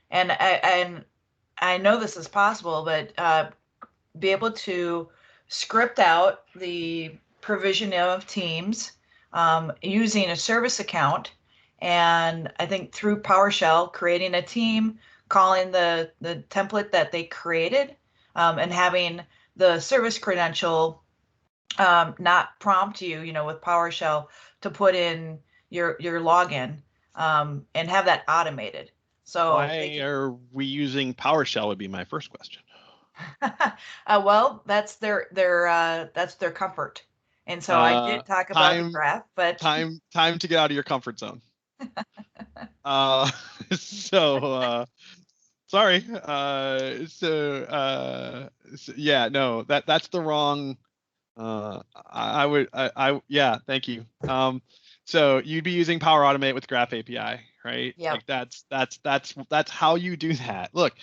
and I know this is possible, but be able to script out the provision of Teams using a service account. And I think through PowerShell, creating a team, calling the template that they created, and having the service credential not prompt you, with PowerShell to put in your login, and have that automated. So why are we using PowerShell would be my first question. Well, that's their comfort. And so I did talk about the graph, but time to get out of your comfort zone. Sorry. Yeah, no, that's the wrong. Yeah, thank you. So you'd be using Power Automate with Graph API, right? Yeah. Like that's how you do that. Look,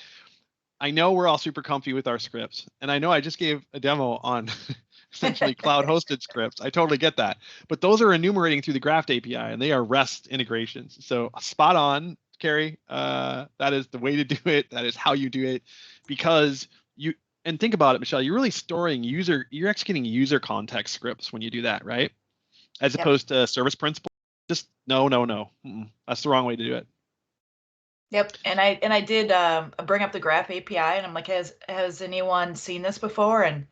I know we're all super comfy with our scripts, and I know I just gave a demo on essentially cloud hosted scripts. I totally get that, but those are enumerating through the Graph API, and they are REST integrations. So spot on, Carrie. That is the way to do it. That is how you do it, because and think about it, Michelle, you're really storing you're executing user context scripts when you do that, right? as Yep. opposed to service principal. Just no. That's the wrong way to do it. Yep, and I did bring up the Graph API, and I'm like, has anyone seen this before? And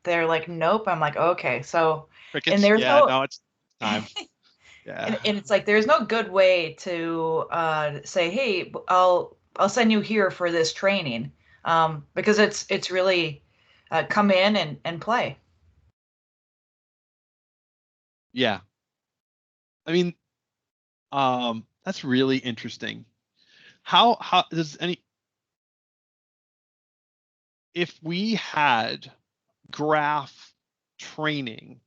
they're like, nope. I'm like, okay, so Crickets. and there's Yeah, no no, it's time. Yeah. and it's like there's no good way to say, hey, I'll send you here for this training, because it's really come in and play. Yeah. I mean, that's really interesting. How does if we had graph training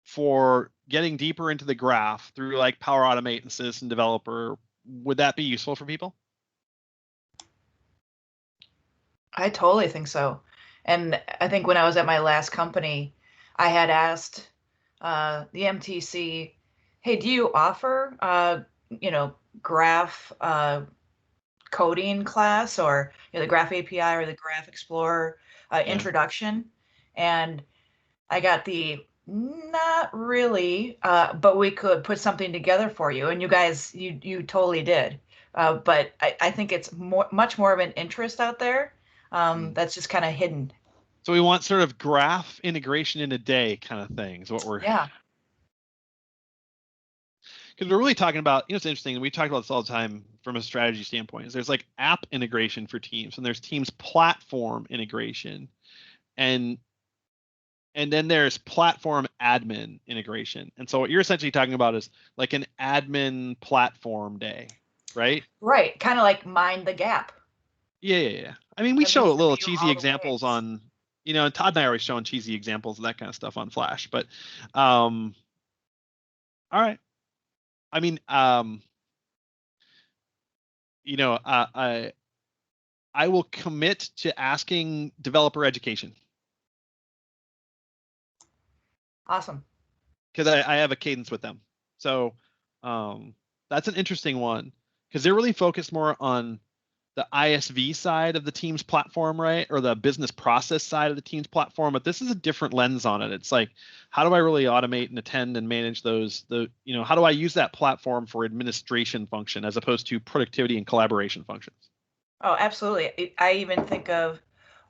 for getting deeper into the graph through like Power Automate and Citizen Developer, would that be useful for people? I totally think so. And I think when I was at my last company, I had asked the MTC, hey, do you offer, graph coding class, or the Graph API or the Graph Explorer introduction? And I got the not really, but we could put something together for you. And you guys, you totally did. But I think it's much more of an interest out there that's just kind of hidden. So we want sort of graph integration in a day kind of thing is what we're. Yeah. Because we're really talking about, it's interesting, and we talk about this all the time from a strategy standpoint, is there's like app integration for teams, and there's teams platform integration, and then there's platform admin integration. And so what you're essentially talking about is like an admin platform day, right? Right. Kind of like mind the gap. Yeah. I mean, we That show means little review all cheesy the examples ways. on, and Todd and I are always showing cheesy examples of that kind of stuff on Flash. But, all right. I mean, I will commit to asking developer education. Awesome. Because I have a cadence with them. So that's an interesting one, because they're really focused more on the ISV side of the Teams platform, right? Or the business process side of the Teams platform. But this is a different lens on it. It's like, how do I really automate and attend and manage those? How do I use that platform for administration function as opposed to productivity and collaboration functions? Oh, absolutely. I even think of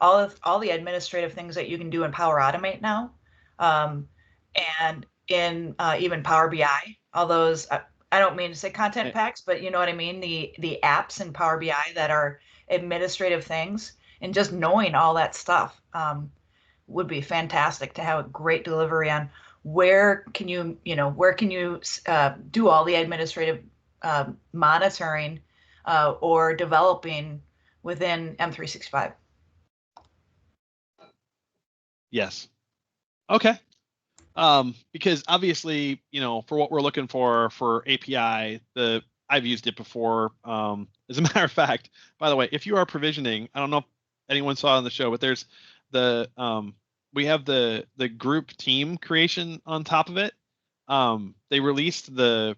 all the administrative things that you can do in Power Automate now, and in even Power BI. All those, I don't mean to say content packs, but you know what I mean. The apps in Power BI that are administrative things, and just knowing all that stuff would be fantastic to have a great delivery on where can you do all the administrative monitoring or developing within M365. Yes. Okay. Because obviously, for what we're looking for API, I've used it before. As a matter of fact, by the way, if you are provisioning, I don't know if anyone saw it on the show, but there's we have the group team creation on top of it. They released there's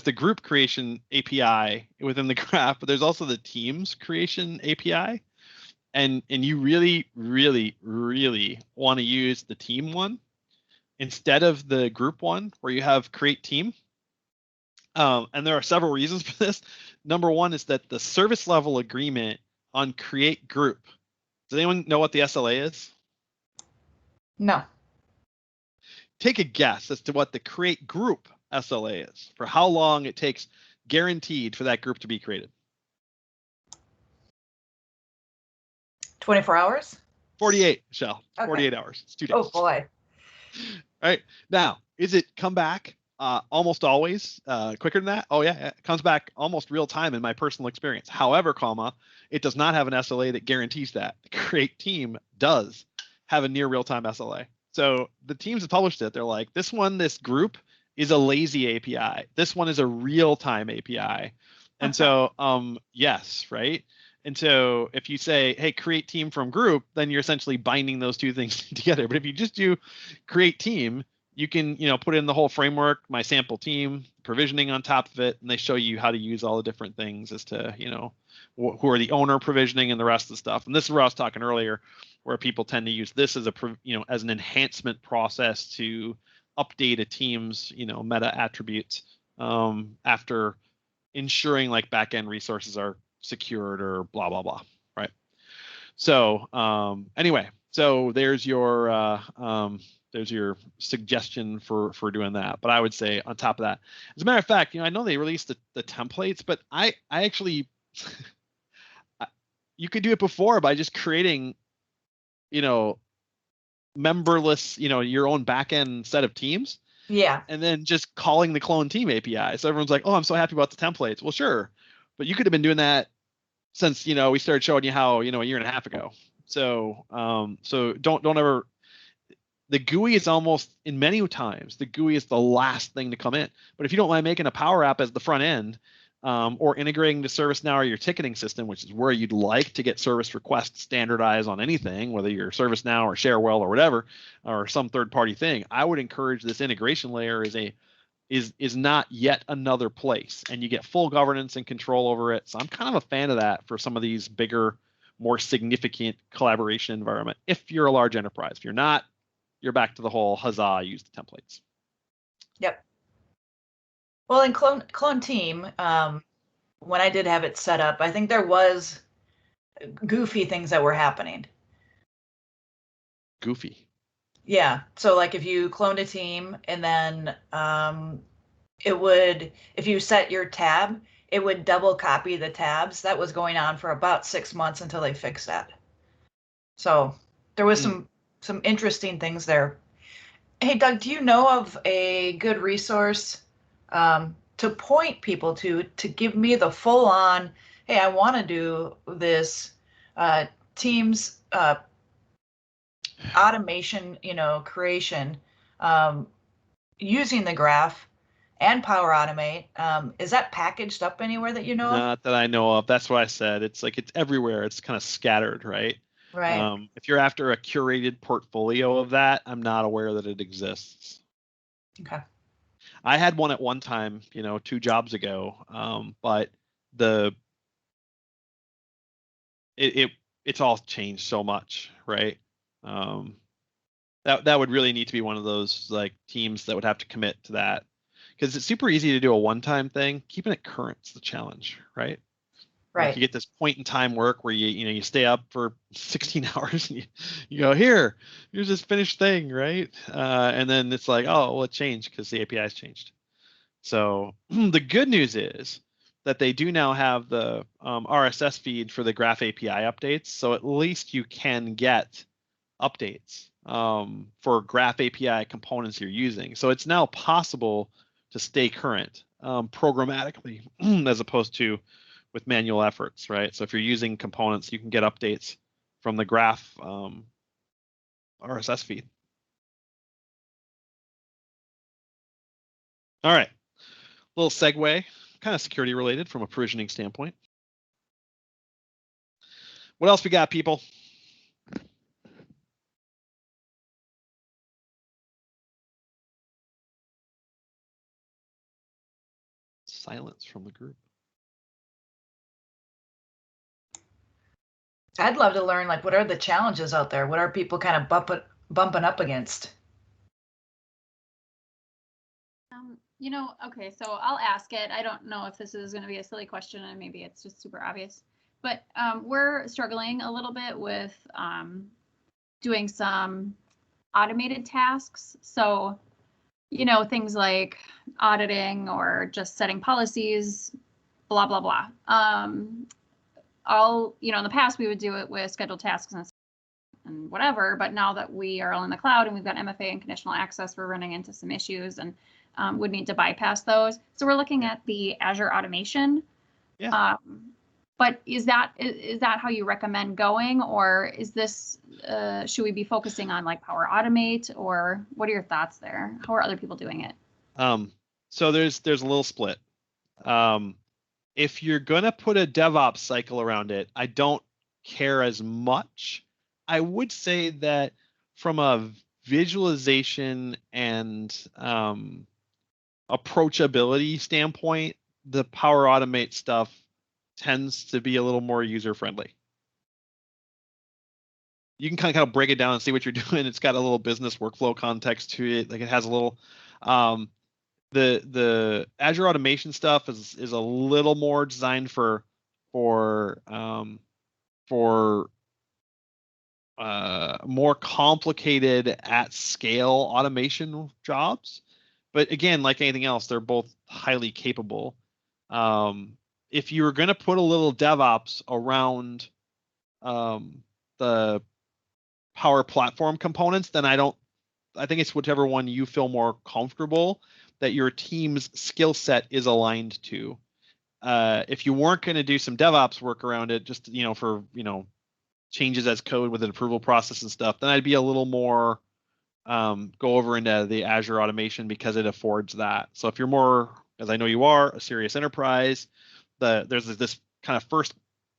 the group creation API within the graph, but there's also the teams creation API. And you really, really, really want to use the team one instead of the group one where you have create team. And there are several reasons for this. Number one is that the service level agreement on create group. Does anyone know what the SLA is? No. Take a guess as to what the create group SLA is, for how long it takes guaranteed for that group to be created. 24 hours? 48, Michelle. Okay. 48 hours. It's 2 days. Oh, boy. All right. Now, is it come back almost always quicker than that? Oh, yeah. It comes back almost real time in my personal experience. However, it does not have an SLA that guarantees that. The create team does have a near real time SLA. So the teams that published it, they're like, this group is a lazy API. This one is a real time API. And so, yes, right? And so if you say, hey, create team from group, then you're essentially binding those two things together. But if you just do create team, you can, put in the whole framework, my sample team, provisioning on top of it, and they show you how to use all the different things as to, who are the owner provisioning and the rest of the stuff. And this is where I was talking earlier, where people tend to use this as as an enhancement process to update a team's, meta attributes after ensuring like backend resources are secured or blah blah blah, right? So anyway, so there's your suggestion for doing that. But I would say on top of that, as a matter of fact, I know they released the templates, but I actually you could do it before by just creating memberless, your own backend set of teams. Yeah. And then just calling the clone team API. So everyone's like, oh, I'm so happy about the templates. Well, sure. But you could have been doing that since, we started showing you how, a year and a half ago. So, so don't ever, the GUI is almost, in many times, the GUI is the last thing to come in. But if you don't mind making a Power App as the front end, or integrating to ServiceNow or your ticketing system, which is where you'd like to get service requests standardized on anything, whether you're ServiceNow or Sharewell or whatever, or some third-party thing, I would encourage this integration layer is not yet another place, and you get full governance and control over it. So I'm kind of a fan of that for some of these bigger, more significant collaboration environment. If you're a large enterprise, if you're not, you're back to the whole huzzah, use the templates. Yep. Well, in Clone Team, when I did have it set up, I think there was goofy things that were happening. Goofy. Yeah. So like if you cloned a team and then it would, if you set your tab, it would double copy the tabs. That was going on for about 6 months until they fixed that. So there was some interesting things there. Hey, Doug, do you know of a good resource to point people to give me the full on, hey, I want to do this Teams automation, creation using the graph and Power Automate. Is that packaged up anywhere that you know of? Not that I know of. That's what I said. It's like it's everywhere. It's kind of scattered, right? Right. If you're after a curated portfolio of that, I'm not aware that it exists. Okay. I had one at one time, 2 jobs ago, but it's all changed so much, right? That would really need to be one of those like teams that would have to commit to that, because it's super easy to do a one-time thing. Keeping it current is the challenge, right? Right. Like you get this point in time work where you stay up for 16 hours and you go, here's this finished thing, right? And then it's like, oh, well, it changed because the API's changed. So the good news is that they do now have the RSS feed for the Graph API updates. So at least you can get updates for Graph API components you're using. So it's now possible to stay current programmatically as opposed to with manual efforts, right? So if you're using components, you can get updates from the Graph RSS feed. All right, little segue, kind of security related from a provisioning standpoint. What else we got, people? Silence from the group. I'd love to learn, like, what are the challenges out there? What are people kind of bumping up against? Okay, so I'll ask it. I don't know if this is going to be a silly question and maybe it's just super obvious, but we're struggling a little bit with doing some automated tasks. So, things like auditing or just setting policies, blah, blah, blah. In the past we would do it with scheduled tasks and whatever, but now that we are all in the cloud and we've got MFA and conditional access, we're running into some issues and would need to bypass those. So we're looking at the Azure automation. Yeah. But is that how you recommend going, or is this should we be focusing on like Power Automate, or what are your thoughts there? How are other people doing it? So there's a little split. If you're gonna put a DevOps cycle around it, I don't care as much. I would say that from a visualization and approachability standpoint, the Power Automate stuff tends to be a little more user friendly. you can kind of break it down and see what you're doing. It's got a little business workflow context to it. Like it has a little, the Azure automation stuff is a little more designed for more complicated at scale automation jobs. But again, like anything else, they're both highly capable. If you were going to put a little DevOps around the Power Platform components, then I think it's whichever one you feel more comfortable that your team's skill set is aligned to. If you weren't going to do some DevOps work around it, just for changes as code with an approval process and stuff, then I'd be a little more go over into the Azure automation because it affords that. So if you're more, as I know you are, a serious enterprise, there's this kind of first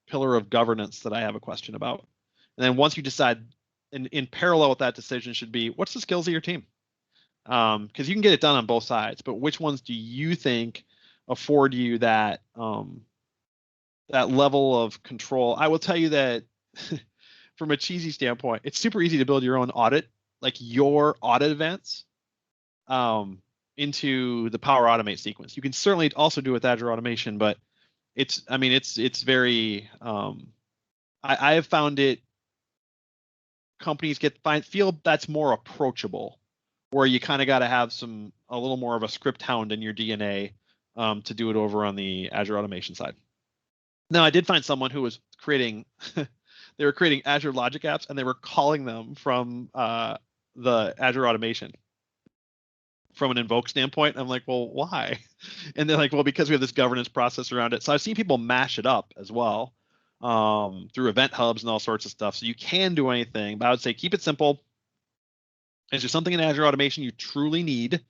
pillar of governance that I have a question about. And then once you decide, in parallel with that decision should be, what's the skills of your team? Because you can get it done on both sides, but which ones do you think afford you that level of control? I will tell you that from a cheesy standpoint, it's super easy to build your own audit, like your audit events, into the Power Automate sequence. You can certainly also do it with Azure Automation, but it's very. I have found it. Companies feel that's more approachable, where you kind of got to have a little more of a script hound in your DNA to do it over on the Azure Automation side. Now, I did find someone who was creating. They were creating Azure Logic apps, and they were calling them from the Azure Automation from an invoke standpoint. I'm like, well, why? And they're like, well, because we have this governance process around it. So I've seen people mash it up as well through event hubs and all sorts of stuff. So you can do anything, but I would say keep it simple. Is there something in Azure Automation you truly need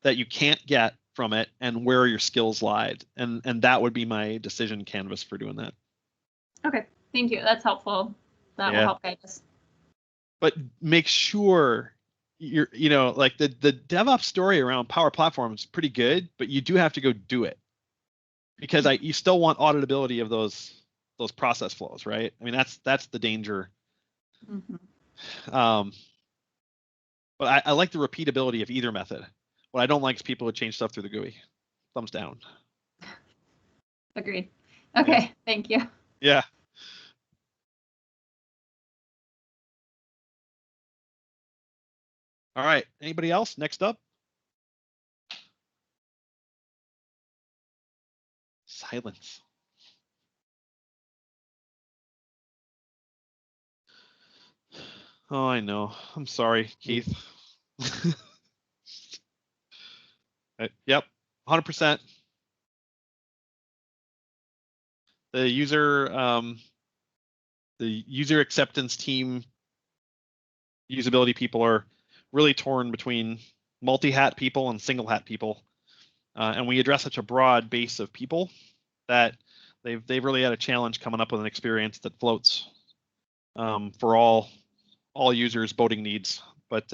that you can't get from it, and where your skills lie? And that would be my decision canvas for doing that. Okay, thank you. That's helpful. That will help guide us. But make sure like the DevOps story around Power Platform is pretty good, but you do have to go do it, because you still want auditability of those process flows, right? I mean, that's the danger. Mm-hmm. But I like the repeatability of either method. What I don't like is people who change stuff through the GUI. Thumbs down. Agreed. Okay, thank you. Yeah. All right. Anybody else? Next up. Silence. Oh, I know. I'm sorry, Keith. Yep, 100%. The user acceptance team usability people are really torn between multi-hat people and single-hat people, and we address such a broad base of people that they've really had a challenge coming up with an experience that floats for all users' voting needs. But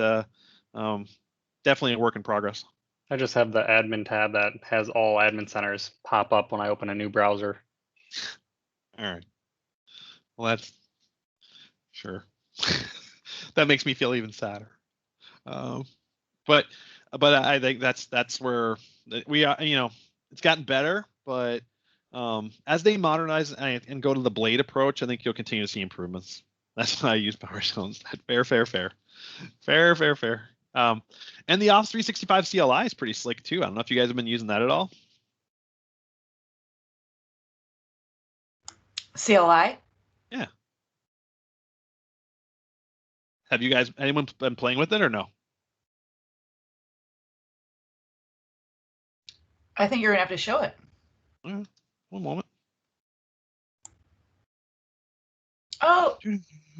definitely a work in progress. I just have the admin tab that has all admin centers pop up when I open a new browser. All right. Well, that's sure. That makes me feel even sadder. But I think that's where we are. It's gotten better, but as they modernize and go to the blade approach, I think you'll continue to see improvements. That's why I use PowerShell instead. Fair. And the Office 365 CLI is pretty slick too. I don't know if you guys have been using that at all. CLI? Yeah. Have anyone been playing with it or no? I think you're gonna have to show it. One moment. Oh,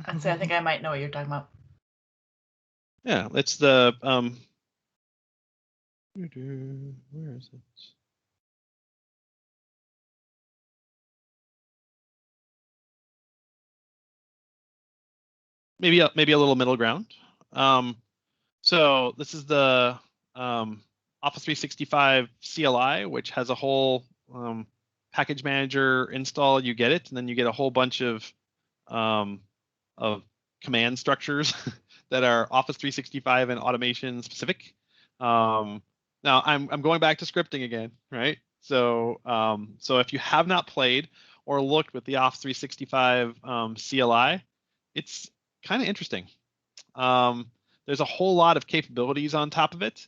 I think I might know what you're talking about. Yeah, it's the where is it? Maybe a little middle ground. So this is the Office 365 CLI, which has a whole package manager install. You get it, and then you get a whole bunch of command structures that are Office 365 and automation specific. Now I'm going back to scripting again, right? So so if you have not played or looked with the Office 365 CLI, it's kind of interesting. There's a whole lot of capabilities on top of it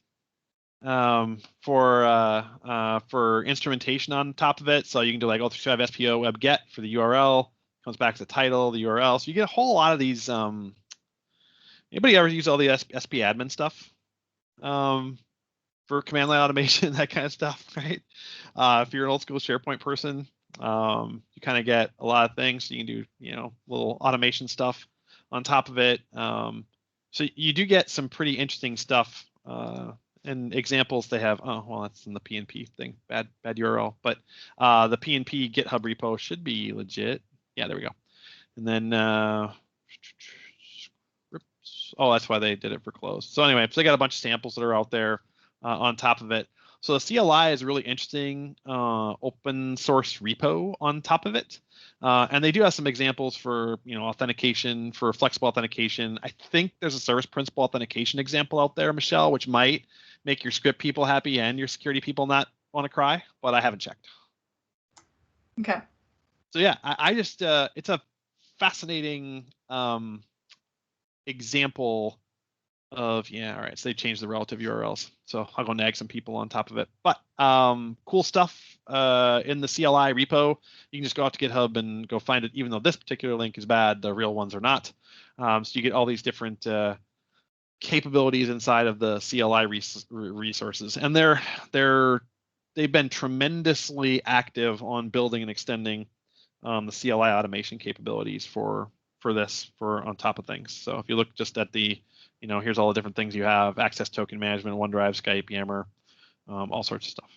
for instrumentation on top of it. So you can do like O365 SPO web get for the URL, comes back to the title, the URL. So you get a whole lot of these. Anybody ever use all the SP admin stuff for command line automation, that kind of stuff, right? If you're an old school SharePoint person, you kind of get a lot of things. You can do, little automation stuff on top of it. So you do get some pretty interesting stuff and examples they have. Oh, well, that's in the PNP thing. Bad URL. But the PNP GitHub repo should be legit. Yeah, there we go. And then, oh, that's why they did it for close. So anyway, so they got a bunch of samples that are out there on top of it. So the CLI is a really interesting open source repo on top of it. And they do have some examples for, authentication, for flexible authentication. I think there's a service principal authentication example out there, Michelle, which might make your script people happy and your security people not want to cry, but I haven't checked. Okay. So yeah, I just, it's a fascinating example of, all right, so they changed the relative URLs. So I'll go nag some people on top of it. But cool stuff in the CLI repo. You can just go out to GitHub and go find it, even though this particular link is bad, the real ones are not. So you get all these different capabilities inside of the CLI resources. And they've been tremendously active on building and extending the CLI automation capabilities for on top of things. So if you look just at the, here's all the different things you have: access token management, OneDrive, Skype, Yammer, all sorts of stuff.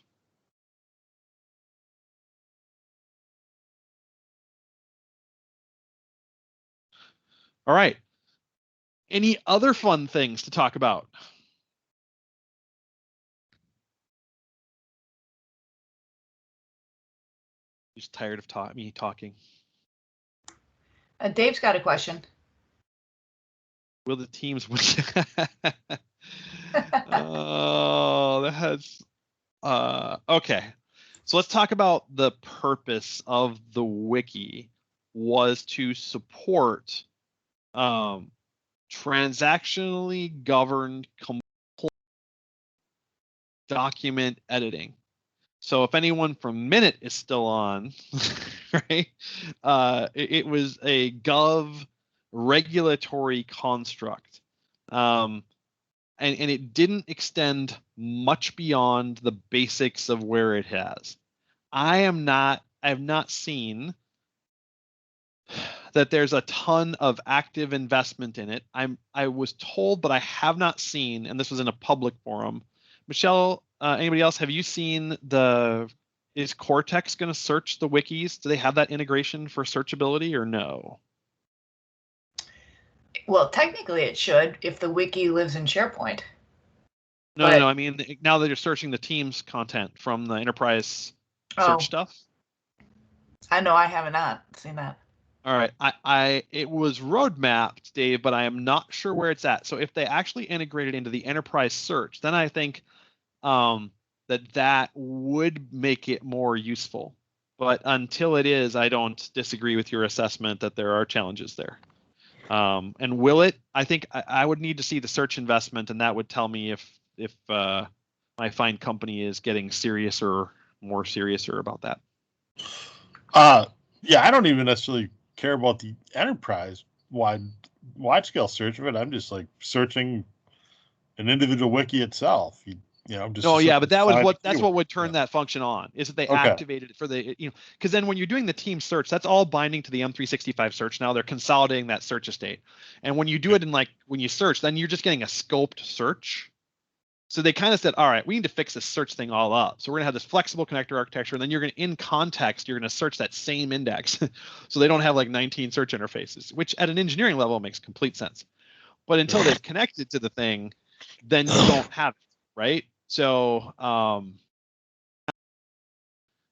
All right. Any other fun things to talk about? Just tired of me talking. Dave's got a question. Will the teams win? Oh, that's okay. So let's talk about the purpose of the wiki was to support transactionally governed document editing. So if anyone from Minute is still on, right, it was a gov regulatory construct. And it didn't extend much beyond the basics of where it has. I have not seen that there's a ton of active investment in it. I was told, but I have not seen, and this was in a public forum. Michelle, anybody else, have you seen is Cortex going to search the wikis? Do they have that integration for searchability or no? Well, technically it should if the wiki lives in SharePoint. No. I mean, now that you're searching the Teams content from the enterprise search stuff. I know I have not seen that. All right, it was roadmapped, Dave, but I am not sure where it's at. So if they actually integrate it into the enterprise search, then I think that would make it more useful. But until it is, I don't disagree with your assessment that there are challenges there. And will it? I think I would need to see the search investment, and that would tell me if my fine company is getting serious or more seriouser about that. Yeah, I don't even necessarily care about the enterprise-wide scale search of it. I'm just like searching an individual wiki itself. Just. Oh yeah, but that's what would turn that function on, is that they activated it for the, because then when you're doing the team search, that's all binding to the M365 search. Now they're consolidating that search estate, and when you do it when you search, then you're just getting a scoped search. So they kind of said, all right, we need to fix this search thing all up. So we're gonna have this flexible connector architecture, and then you're gonna, in context, you're gonna search that same index. So they don't have like 19 search interfaces, which at an engineering level makes complete sense. But until they've connected to the thing, then you don't have it, right? So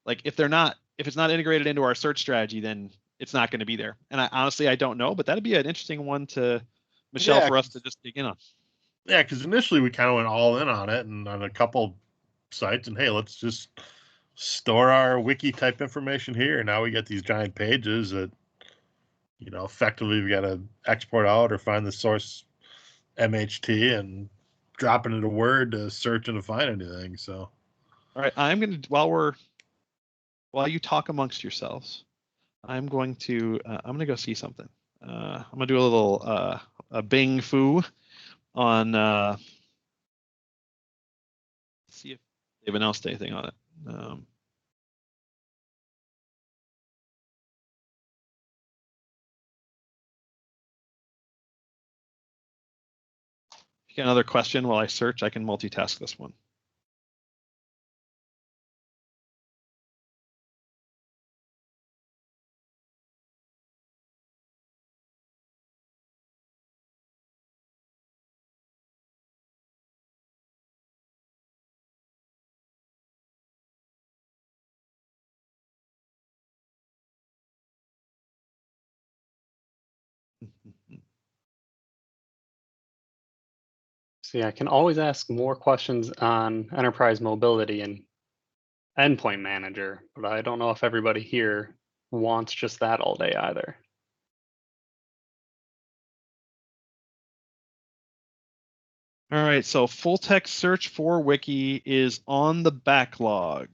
like if it's not integrated into our search strategy, then it's not going to be there. And I honestly, I don't know, but that'd be an interesting one to Michelle Yeah, for us to just dig in on. Yeah, because initially we kind of went all in on it and on a couple sites, and hey, let's just store our wiki type information here. And now we get these giant pages that, effectively we got to export out or find the source MHT and drop it into Word to search and to find anything. So, all right, I'm going to while you talk amongst yourselves, I'm going to go see something. I'm going to do a little a Bing foo on see if they've announced anything on it. If you got another question while I search, I can multitask this one. See, I can always ask more questions on enterprise mobility and endpoint manager, but I don't know if everybody here wants just that all day either. All right, so full text search for wiki is on the backlog.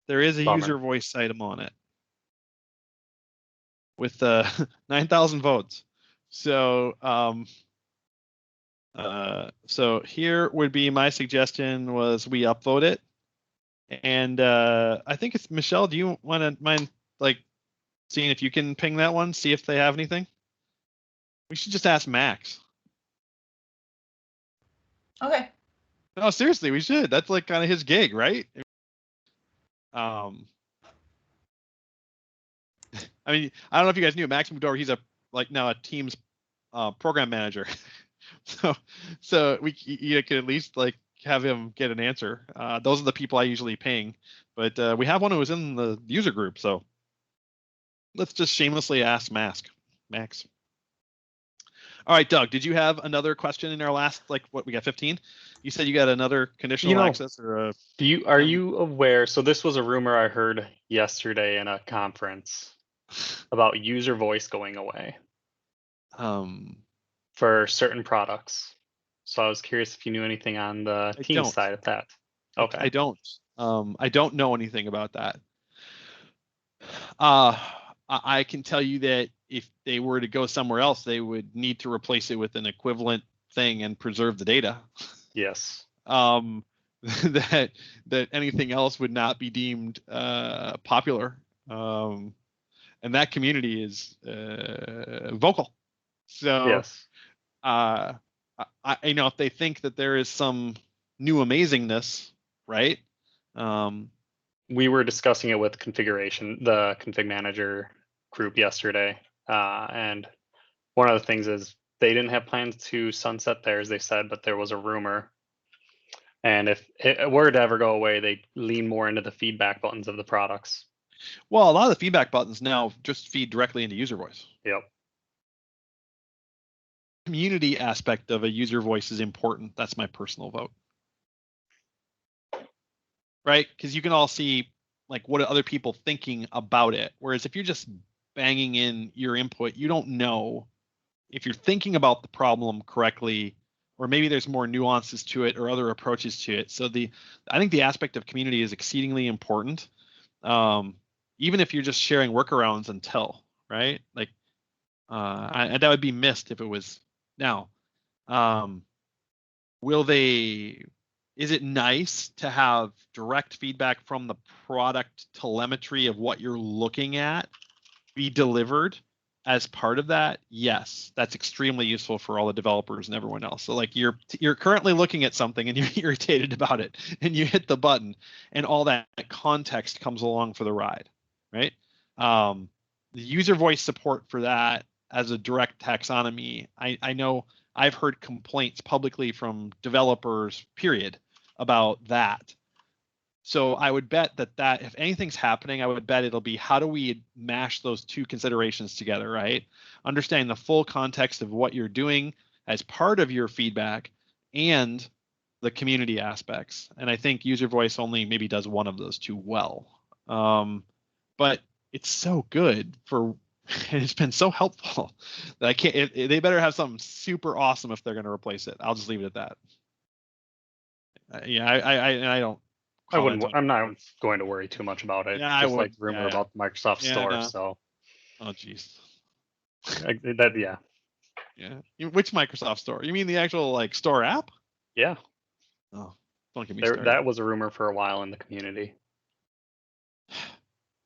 There is a Bummer. user voice item on it with 9,000 votes. So so here would be my suggestion was we upvote it. And I think it's Michelle, do you want to mind like seeing if you can ping that one, see if they have anything? We should just ask Max. Okay. No, seriously, we should. That's like kind of his gig, right? I mean, I don't know if you guys knew Max moved over. He's now a Teams program manager. so you could at least like have him get an answer. Those are the people I usually ping, but we have one who was in the user group. So let's just shamelessly ask Max. All right, Doug, did you have another question in our last, like what we got 15? You said you got another conditional access or a... Are you aware? So this was a rumor I heard yesterday in a conference about user voice going away for certain products. So I was curious if you knew anything on the team side of that. Okay. I don't know anything about that. I can tell you that if they were to go somewhere else, they would need to replace it with an equivalent thing and preserve the data. Yes. That anything else would not be deemed popular. And that community is vocal. So yes. I if they think that there is some new amazingness, right? We were discussing it with the config manager group yesterday. And one of the things is they didn't have plans to sunset theirs, they said, but there was a rumor. And if it were to ever go away, they lean more into the feedback buttons of the products. Well, a lot of the feedback buttons now just feed directly into user voice. Yep. Community aspect of a user voice is important. That's my personal vote. Right? Because you can all see like what are other people thinking about it. Whereas if you're just banging in your input, you don't know if you're thinking about the problem correctly, or maybe there's more nuances to it or other approaches to it. So I think the aspect of community is exceedingly important. Even if you're just sharing workarounds until, right? Like that would be missed if it was now. Is it nice to have direct feedback from the product telemetry of what you're looking at be delivered as part of that? Yes, that's extremely useful for all the developers and everyone else. So like you're currently looking at something and you're irritated about it and you hit the button and all that context comes along for the ride, right? The user voice support for that as a direct taxonomy, I know I've heard complaints publicly from developers, period, about that. So I would bet that if anything's happening, I would bet it'll be how do we mash those two considerations together, right? Understanding the full context of what you're doing as part of your feedback and the community aspects. And I think user voice only maybe does one of those two well. But it's so good and it's been so helpful that I can't. They better have something super awesome if they're going to replace it. I'll just leave it at that. I don't. I'm not going to worry too much about it. Yeah, just like rumor about the Microsoft Store. No. So. Oh, jeez. Yeah. Which Microsoft Store? You mean the actual like store app? Yeah. Oh, don't get me started. That was a rumor for a while in the community.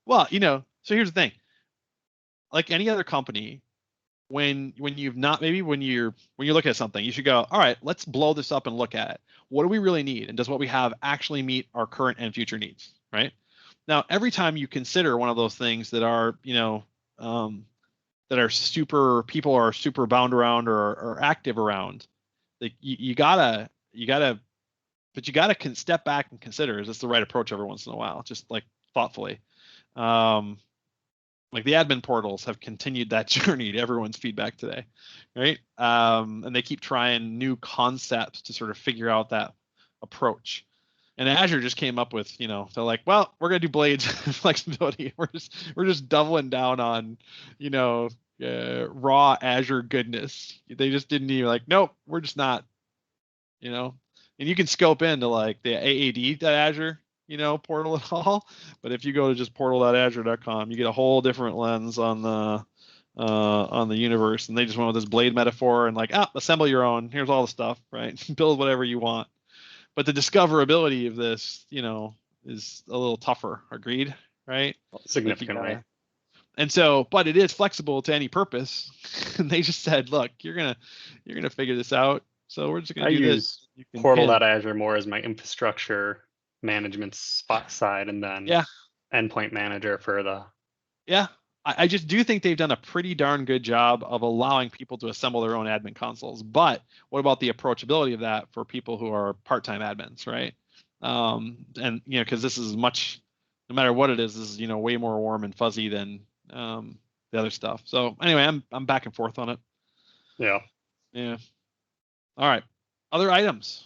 Well, so here's the thing. Like any other company, when you're looking at something, you should go, all right, let's blow this up and look at it. What do we really need? And does what we have actually meet our current and future needs? Right? Now, every time you consider one of those things that are, that are people are super bound around or active around, like you gotta step back and consider, is this the right approach every once in a while, just like thoughtfully. Like the admin portals have continued that journey to everyone's feedback today, right? And they keep trying new concepts to sort of figure out that approach. And Azure just came up with, they're like, well, we're gonna do blades flexibility. We're just doubling down on, raw Azure goodness. They just didn't even like, nope, we're just not, and you can scope into like the AAD.Azure, portal at all. But if you go to just portal.azure.com, you get a whole different lens on the universe. And they just went with this blade metaphor and like, assemble your own. Here's all the stuff, right? Build whatever you want. But the discoverability of this, is a little tougher. Agreed, right? Significantly. And so, but it is flexible to any purpose. And they just said, look, you're gonna figure this out. So we're just gonna do this. I use portal.azure more as my infrastructure management side, and then endpoint manager for the. Yeah, I just do think they've done a pretty darn good job of allowing people to assemble their own admin consoles. But what about the approachability of that for people who are part-time admins, right? And because this is much, no matter what it is, this is way more warm and fuzzy than the other stuff. So anyway, I'm back and forth on it. Yeah. Yeah. All right. Other items.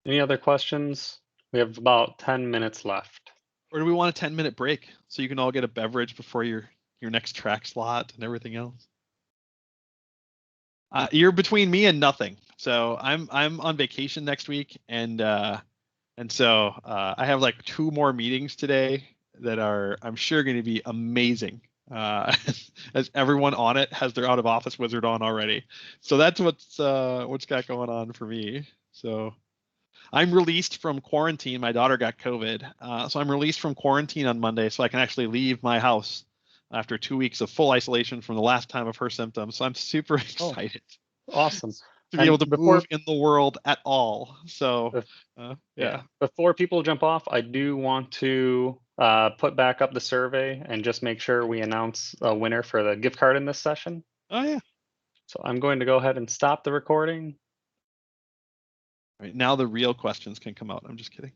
Any other questions? We have about 10 minutes left. Or do we want a 10-minute break so you can all get a beverage before your next track slot and everything else? You're between me and nothing. So I'm on vacation next week, and so I have like 2 more meetings today that are, I'm sure, going to be amazing. As everyone on it has their out of office wizard on already. So that's what's got going on for me. So I'm released from quarantine. My daughter got COVID. So I'm released from quarantine on Monday, so I can actually leave my house after 2 weeks of full isolation from the last time of her symptoms. So I'm super excited. Awesome. To be able to move in the world at all. So yeah. Before people jump off, I do want to put back up the survey and just make sure we announce a winner for the gift card in this session. Oh yeah. So I'm going to go ahead and stop the recording. All right, now the real questions can come out. I'm just kidding.